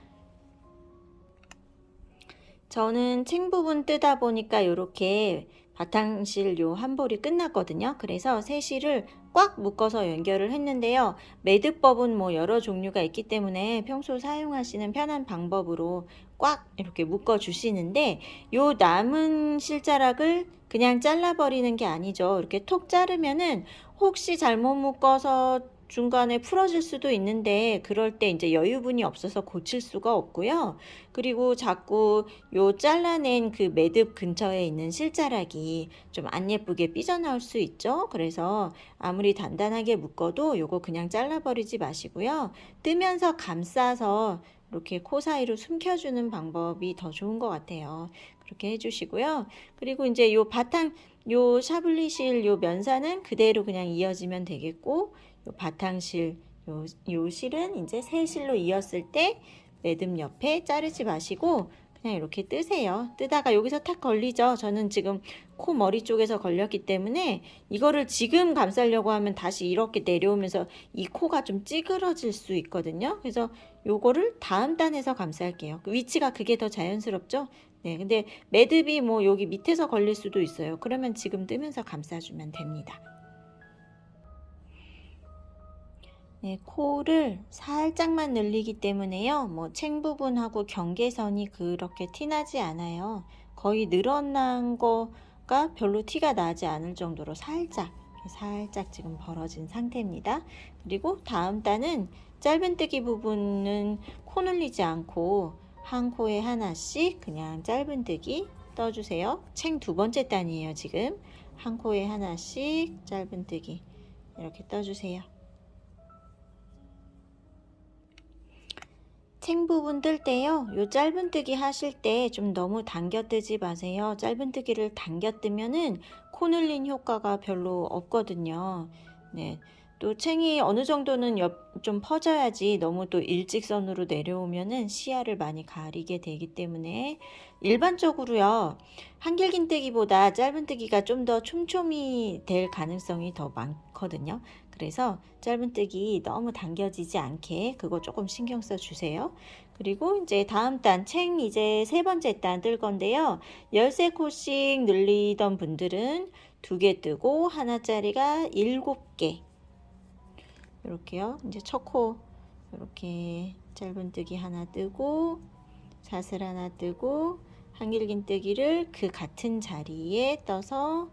저는 챙 부분 뜨다 보니까 이렇게 바탕실 요 한 볼이 끝났거든요. 그래서 세 실을 꽉 묶어서 연결을 했는데요. 매듭법은 뭐 여러 종류가 있기 때문에 평소 사용하시는 편한 방법으로 꽉 이렇게 묶어 주시는데, 요 남은 실자락을 그냥 잘라버리는 게 아니죠. 이렇게 톡 자르면은 혹시 잘못 묶어서 중간에 풀어질 수도 있는데, 그럴 때 이제 여유분이 없어서 고칠 수가 없고요. 그리고 자꾸 요 잘라낸 그 매듭 근처에 있는 실자락이 좀 안 예쁘게 삐져나올 수 있죠. 그래서 아무리 단단하게 묶어도 요거 그냥 잘라버리지 마시고요. 뜨면서 감싸서 이렇게 코 사이로 숨겨주는 방법이 더 좋은 것 같아요. 그렇게 해주시고요. 그리고 이제 요 바탕, 요 샤블리실 요 면사는 그대로 그냥 이어지면 되겠고, 요 바탕실, 요 실은 이제 새 실로 이었을 때 매듭 옆에 자르지 마시고 그냥 이렇게 뜨세요. 뜨다가 여기서 탁 걸리죠. 저는 지금 코 머리 쪽에서 걸렸기 때문에 이거를 지금 감싸려고 하면 다시 이렇게 내려오면서 이 코가 좀 찌그러질 수 있거든요. 그래서 요거를 다음 단에서 감쌀게요. 위치가 그게 더 자연스럽죠? 네, 근데 매듭이 뭐 여기 밑에서 걸릴 수도 있어요. 그러면 지금 뜨면서 감싸주면 됩니다. 네, 코를 살짝만 늘리기 때문에요. 뭐 챙 부분하고 경계선이 그렇게 티나지 않아요. 거의 늘어난 거가 별로 티가 나지 않을 정도로 살짝 지금 벌어진 상태입니다. 그리고 다음 단은 짧은뜨기 부분은 코 늘리지 않고 한 코에 하나씩 그냥 짧은뜨기 떠주세요. 챙 두 번째 단이에요. 지금 한 코에 하나씩 짧은뜨기 이렇게 떠주세요. 챙 부분 뜰 때요, 요 짧은뜨기 하실 때 좀 너무 당겨 뜨지 마세요. 짧은뜨기를 당겨 뜨면은 코 늘린 효과가 별로 없거든요. 네. 또 챙이 어느 정도는 좀 퍼져야지 너무 또 일직선으로 내려오면은 시야를 많이 가리게 되기 때문에 일반적으로요, 한길긴뜨기보다 짧은뜨기가 좀 더 촘촘히 될 가능성이 더 많거든요. 그래서 짧은뜨기 너무 당겨지지 않게 그거 조금 신경 써 주세요. 그리고 이제 다음 단, 챙 이제 세 번째 단 뜰 건데요. 13코씩 늘리던 분들은 2개 뜨고 하나짜리가 7개. 이렇게요. 이제 첫 코 이렇게 짧은뜨기 하나 뜨고 사슬 하나 뜨고 한길긴뜨기를 그 같은 자리에 떠서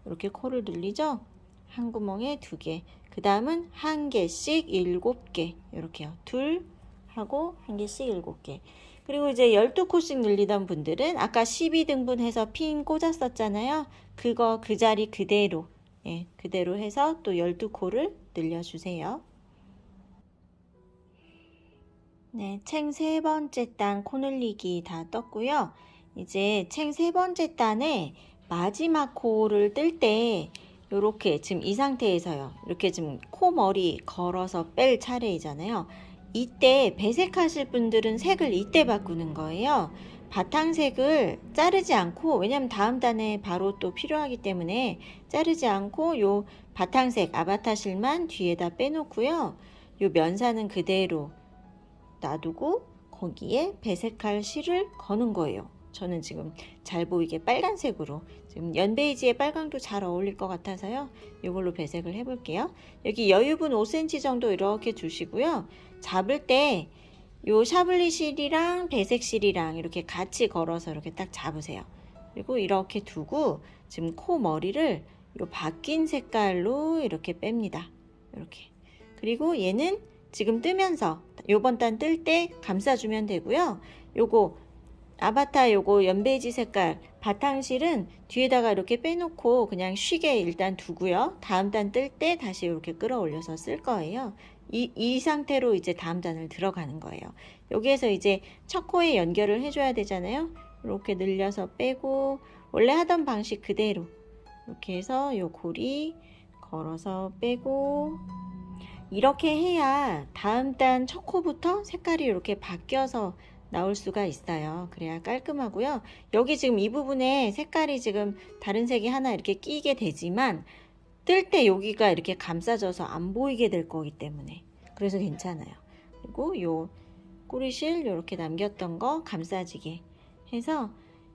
이렇게 코를 늘리죠. 한 구멍에 2개. 그 다음은 한 개씩 7개. 이렇게요. 둘 하고 한 개씩 7개. 그리고 이제 12코씩 늘리던 분들은 아까 12등분 해서 핀 꽂았었잖아요. 그거 그 자리 그대로, 예, 그대로 해서 또 12코를 늘려주세요. 네, 챙 세 번째 단 코 늘리기 다 떴고요. 이제 챙 세 번째 단에 마지막 코를 뜰 때 요렇게 지금 이 상태에서요. 이렇게 지금 코 머리 걸어서 뺄 차례이잖아요. 이때 배색하실 분들은 색을 이때 바꾸는 거예요. 바탕색을 자르지 않고, 왜냐면 다음 단에 바로 또 필요하기 때문에 자르지 않고 요 바탕색 아바타실만 뒤에다 빼놓고요. 요 면사는 그대로 놔두고 거기에 배색할 실을 거는 거예요. 저는 지금 잘 보이게 빨간색으로, 지금 연베이지에 빨강도 잘 어울릴 것 같아서요. 이걸로 배색을 해볼게요. 여기 여유분 5cm 정도 이렇게 두시고요. 잡을 때 요 샤블리 실이랑 배색 실이랑 이렇게 같이 걸어서 이렇게 딱 잡으세요. 그리고 이렇게 두고 지금 코 머리를 요 바뀐 색깔로 이렇게 뺍니다. 이렇게. 그리고 얘는 지금 뜨면서 요번 단 뜰 때 감싸주면 되고요. 요거 아바타 요거 연베이지 색깔 바탕실은 뒤에다가 이렇게 빼놓고 그냥 쉬게 일단 두고요. 다음 단 뜰 때 다시 이렇게 끌어올려서 쓸 거예요. 이 상태로 이제 다음 단을 들어가는 거예요. 여기에서 이제 첫 코에 연결을 해줘야 되잖아요. 이렇게 늘려서 빼고 원래 하던 방식 그대로 이렇게 해서 요 고리 걸어서 빼고, 이렇게 해야 다음 단 첫 코부터 색깔이 이렇게 바뀌어서 나올 수가 있어요. 그래야 깔끔하고요. 여기 지금 이 부분에 색깔이 지금 다른 색이 하나 이렇게 끼게 되지만 뜰 때 여기가 이렇게 감싸져서 안 보이게 될 거기 때문에 그래서 괜찮아요. 그리고 요 꼬리실 이렇게 남겼던 거 감싸지게 해서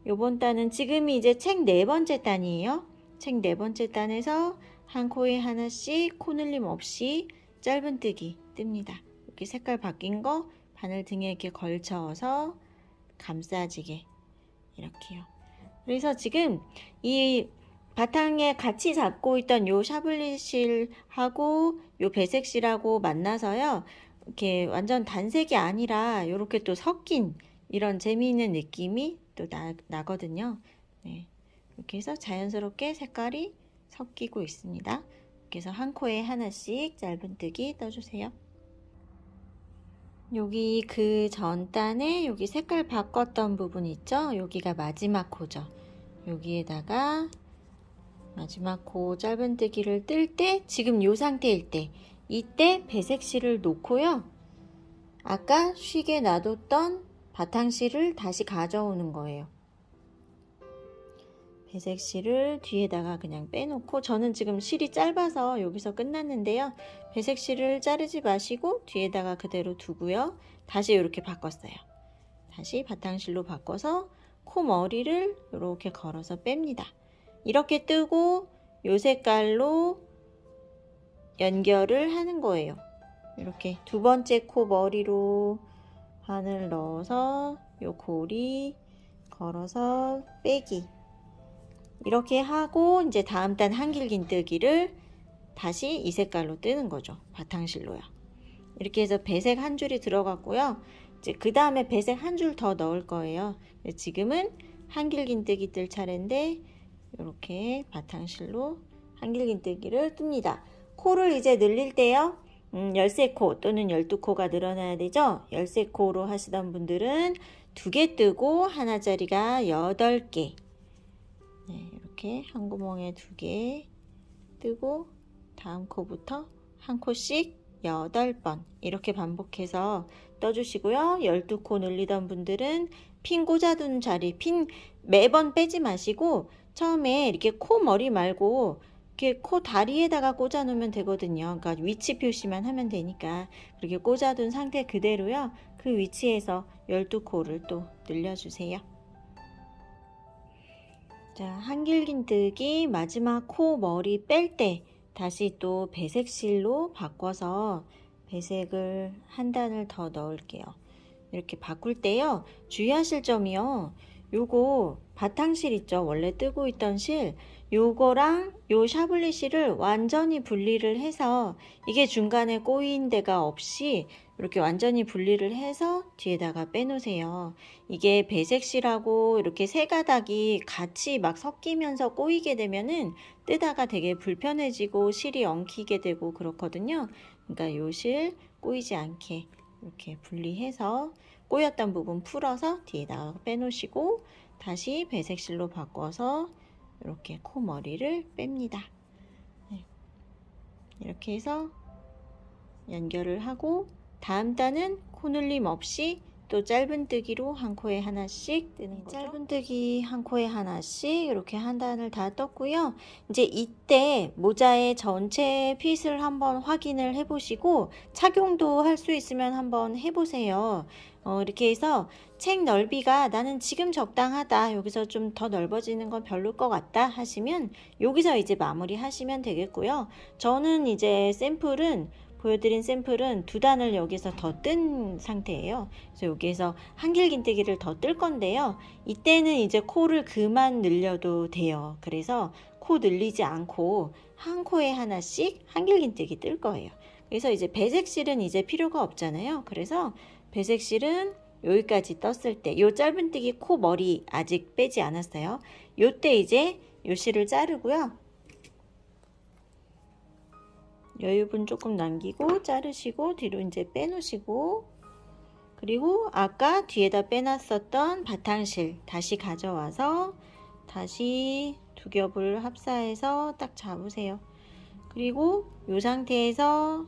요번 단은 지금이 이제 책 네 번째 단이에요. 책 네 번째 단에서 한 코에 하나씩 코 늘림 없이 짧은뜨기 뜹니다. 이렇게 색깔 바뀐 거 바늘 등에 이렇게 걸쳐서 감싸지게 이렇게요. 그래서 지금 이 바탕에 같이 잡고 있던 요 샤블리실하고 요 배색실하고 만나서요. 이렇게 완전 단색이 아니라 이렇게 또 섞인 이런 재미있는 느낌이 또 나거든요. 네. 이렇게 해서 자연스럽게 색깔이 섞이고 있습니다. 그래서 한 코에 하나씩 짧은뜨기 떠주세요. 여기 그 전 단에 여기 색깔 바꿨던 부분 있죠? 여기가 마지막 코죠. 여기에다가 마지막 코 짧은뜨기를 뜰 때, 지금 이 상태일 때, 이때 배색실을 놓고요. 아까 쉬게 놔뒀던 바탕실을 다시 가져오는 거예요. 배색실을 뒤에다가 그냥 빼놓고, 저는 지금 실이 짧아서 여기서 끝났는데요. 배색실을 자르지 마시고 뒤에다가 그대로 두고요. 다시 이렇게 바꿨어요. 다시 바탕실로 바꿔서 코 머리를 이렇게 걸어서 뺍니다. 이렇게 뜨고 요 색깔로 연결을 하는 거예요. 이렇게 두 번째 코 머리로 바늘 넣어서 요 고리 걸어서 빼기. 이렇게 하고 이제 다음 단 한길긴뜨기를 다시 이 색깔로 뜨는 거죠. 바탕실로요. 이렇게 해서 배색 한 줄이 들어갔고요. 이제 그 다음에 배색 한 줄 더 넣을 거예요. 지금은 한길긴뜨기 뜰 차례인데 이렇게 바탕실로 한길긴뜨기를 뜹니다. 코를 이제 늘릴 때요. 13코 또는 12코가 늘어나야 되죠. 13코로 하시던 분들은 2개 뜨고 하나짜리가 8개. 네, 이렇게 한 구멍에 2개 뜨고 다음 코부터 한 코씩 8번 이렇게 반복해서 떠주시고요. 12코 늘리던 분들은 핀 꽂아둔 자리, 핀 매번 빼지 마시고 처음에 이렇게 코 머리 말고 이렇게 코 다리에다가 꽂아 놓으면 되거든요. 그러니까 위치 표시만 하면 되니까 그렇게 꽂아둔 상태 그대로요. 그 위치에서 12코를 또 늘려주세요. 자, 한길긴뜨기 마지막 코 머리 뺄 때 다시 또 배색실로 바꿔서 배색을 한 단을 더 넣을게요. 이렇게 바꿀 때요. 주의하실 점이요. 요거 바탕실 있죠. 원래 뜨고 있던 실. 요거랑 요 샤블리 실을 완전히 분리를 해서 이게 중간에 꼬인 데가 없이 이렇게 완전히 분리를 해서 뒤에다가 빼놓으세요. 이게 배색실하고 이렇게 세 가닥이 같이 막 섞이면서 꼬이게 되면은 뜨다가 되게 불편해지고 실이 엉키게 되고 그렇거든요. 그러니까 요 실 꼬이지 않게 이렇게 분리해서 꼬였던 부분 풀어서 뒤에다가 빼놓으시고 다시 배색실로 바꿔서 이렇게 코 머리를 뺍니다. 네. 이렇게 해서 연결을 하고 다음 단은 코늘림 없이 또 짧은뜨기로 한 코에 하나씩 뜨는 거죠. 짧은뜨기 한 코에 하나씩 이렇게 한 단을 다 떴고요. 이제 이때 모자의 전체 핏을 한번 확인을 해보시고 착용도 할 수 있으면 한번 해보세요. 이렇게 해서 책 넓이가 나는 지금 적당하다, 여기서 좀 더 넓어지는 건 별로일 것 같다 하시면 여기서 이제 마무리 하시면 되겠고요. 저는 이제 보여드린 샘플은 2단을 여기서 더 뜬 상태예요. 그래서 여기에서 한길긴뜨기를 더 뜰 건데요. 이때는 이제 코를 그만 늘려도 돼요. 그래서 코 늘리지 않고 한 코에 하나씩 한길긴뜨기 뜰 거예요. 그래서 이제 배색실은 이제 필요가 없잖아요. 그래서 배색실은 여기까지 떴을 때, 요 짧은뜨기 코 머리 아직 빼지 않았어요. 요때 이제 요 실을 자르고요. 여유분 조금 남기고 자르시고 뒤로 이제 빼놓으시고, 그리고 아까 뒤에다 빼놨었던 바탕실 다시 가져와서 다시 두 겹을 합사해서 딱 잡으세요. 그리고 요 상태에서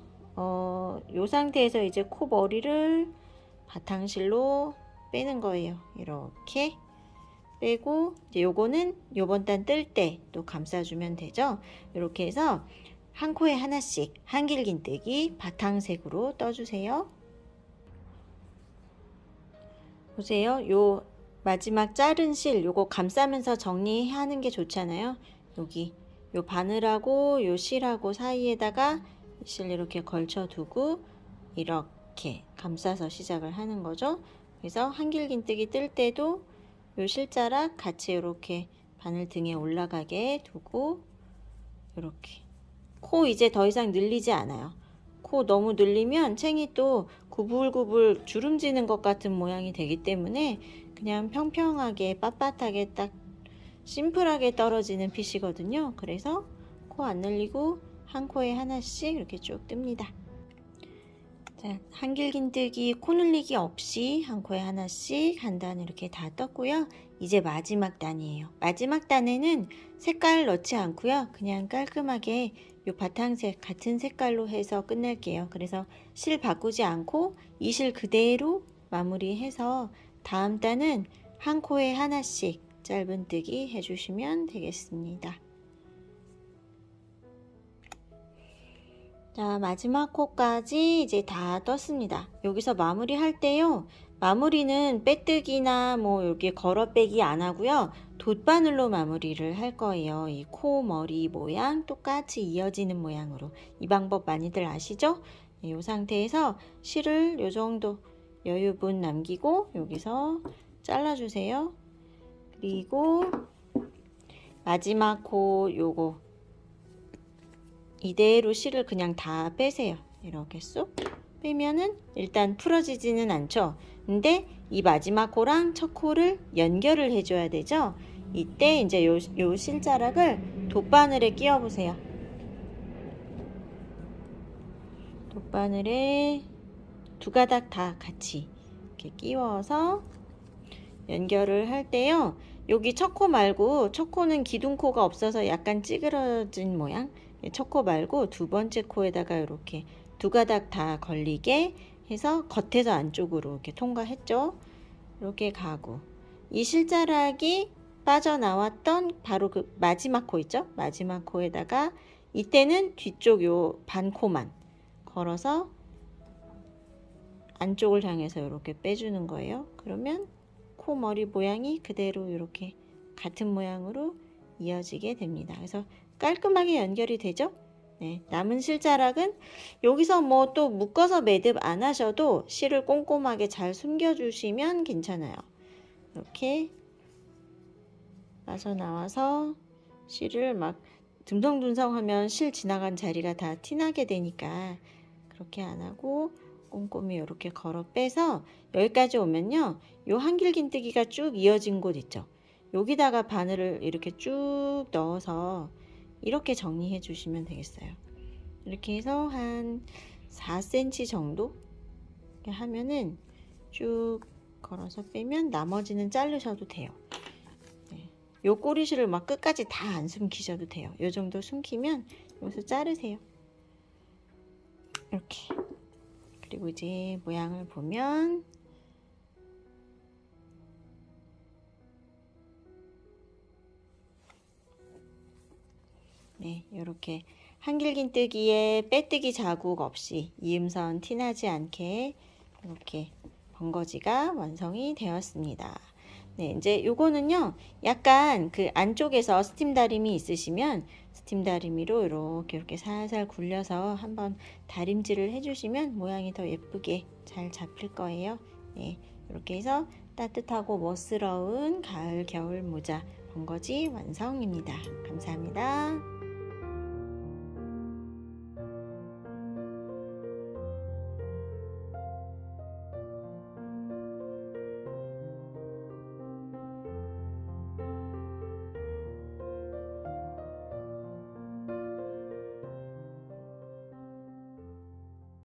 이제 코 머리를 바탕실로 빼는 거예요. 이렇게 빼고 이제 요거는 요번 단 뜰 때 또 감싸주면 되죠. 이렇게 해서 한 코에 하나씩 한길긴뜨기 바탕색으로 떠주세요. 보세요. 요 마지막 자른 실 요거 감싸면서 정리하는 게 좋잖아요. 여기 요 바늘하고 요 실하고 사이에다가 실 이렇게 걸쳐 두고 이렇게 감싸서 시작을 하는 거죠. 그래서 한길긴뜨기 뜰 때도 요 실자락 같이 이렇게 바늘 등에 올라가게 두고 이렇게. 코 이제 더 이상 늘리지 않아요. 코 너무 늘리면 챙이 또 구불구불 주름지는 것 같은 모양이 되기 때문에 그냥 평평하게 빳빳하게 딱 심플하게 떨어지는 핏이거든요. 그래서 코 안 늘리고 한 코에 하나씩 이렇게 쭉 뜹니다. 자, 한길긴뜨기 코 눌리기 없이 한 코에 하나씩 한 단 이렇게 다 떴고요. 이제 마지막 단이에요. 마지막 단에는 색깔 넣지 않고요. 그냥 깔끔하게 요 바탕색 같은 색깔로 해서 끝낼게요. 그래서 실 바꾸지 않고 이 실 그대로 마무리해서 다음 단은 한 코에 하나씩 짧은뜨기 해주시면 되겠습니다. 자, 마지막 코까지 이제 다 떴습니다. 여기서 마무리 할 때요. 마무리는 빼뜨기나 뭐 이렇게 걸어빼기 안 하고요. 돗바늘로 마무리를 할 거예요. 이 코 머리 모양 똑같이 이어지는 모양으로. 이 방법 많이들 아시죠? 네, 이 상태에서 실을 요 정도 여유분 남기고 여기서 잘라주세요. 그리고 마지막 코 요거 이대로 실을 그냥 다 빼세요. 이렇게 쏙 빼면은 일단 풀어지지는 않죠. 근데 이 마지막 코랑 첫 코를 연결을 해줘야 되죠. 이때 이제 요 실자락을 돗바늘에 끼워 보세요. 돗바늘에 두 가닥 다 같이 이렇게 끼워서 연결을 할 때요. 여기 첫 코 말고 첫 코는 기둥코가 없어서 약간 찌그러진 모양. 첫 코 말고 두 번째 코에다가 이렇게 두 가닥 다 걸리게 해서 겉에서 안쪽으로 이렇게 통과했죠. 이렇게 가고 이 실자락이 빠져나왔던 바로 그 마지막 코 있죠. 마지막 코에다가 이때는 뒤쪽 요 반코만 걸어서 안쪽을 향해서 이렇게 빼주는 거예요. 그러면 코 머리 모양이 그대로 이렇게 같은 모양으로 이어지게 됩니다. 그래서 깔끔하게 연결이 되죠? 네, 남은 실자락은 여기서 뭐 또 묶어서 매듭 안 하셔도 실을 꼼꼼하게 잘 숨겨주시면 괜찮아요. 이렇게 빠져나와서 실을 막 듬성듬성 하면 실 지나간 자리가 다 티나게 되니까 그렇게 안 하고 꼼꼼히 이렇게 걸어 빼서 여기까지 오면요. 요 한길긴뜨기가 쭉 이어진 곳 있죠. 여기다가 바늘을 이렇게 쭉 넣어서 이렇게 정리해 주시면 되겠어요. 이렇게 해서 한 4cm 정도 하면은 쭉 걸어서 빼면 나머지는 자르셔도 돼요. 네. 요 꼬리실을 막 끝까지 다 안 숨기셔도 돼요. 요 정도 숨기면 여기서 자르세요. 이렇게. 그리고 이제 모양을 보면 네, 이렇게 한길긴뜨기에 빼뜨기 자국 없이 이음선 티나지 않게 이렇게 번거지가 완성이 되었습니다. 네, 이제 요거는요, 약간 그 안쪽에서 스팀 다림이 있으시면 스팀 다리미로 이렇게 살살 굴려서 한번 다림질을 해주시면 모양이 더 예쁘게 잘 잡힐 거예요. 네, 이렇게 해서 따뜻하고 멋스러운 가을 겨울 모자 번거지 완성입니다. 감사합니다.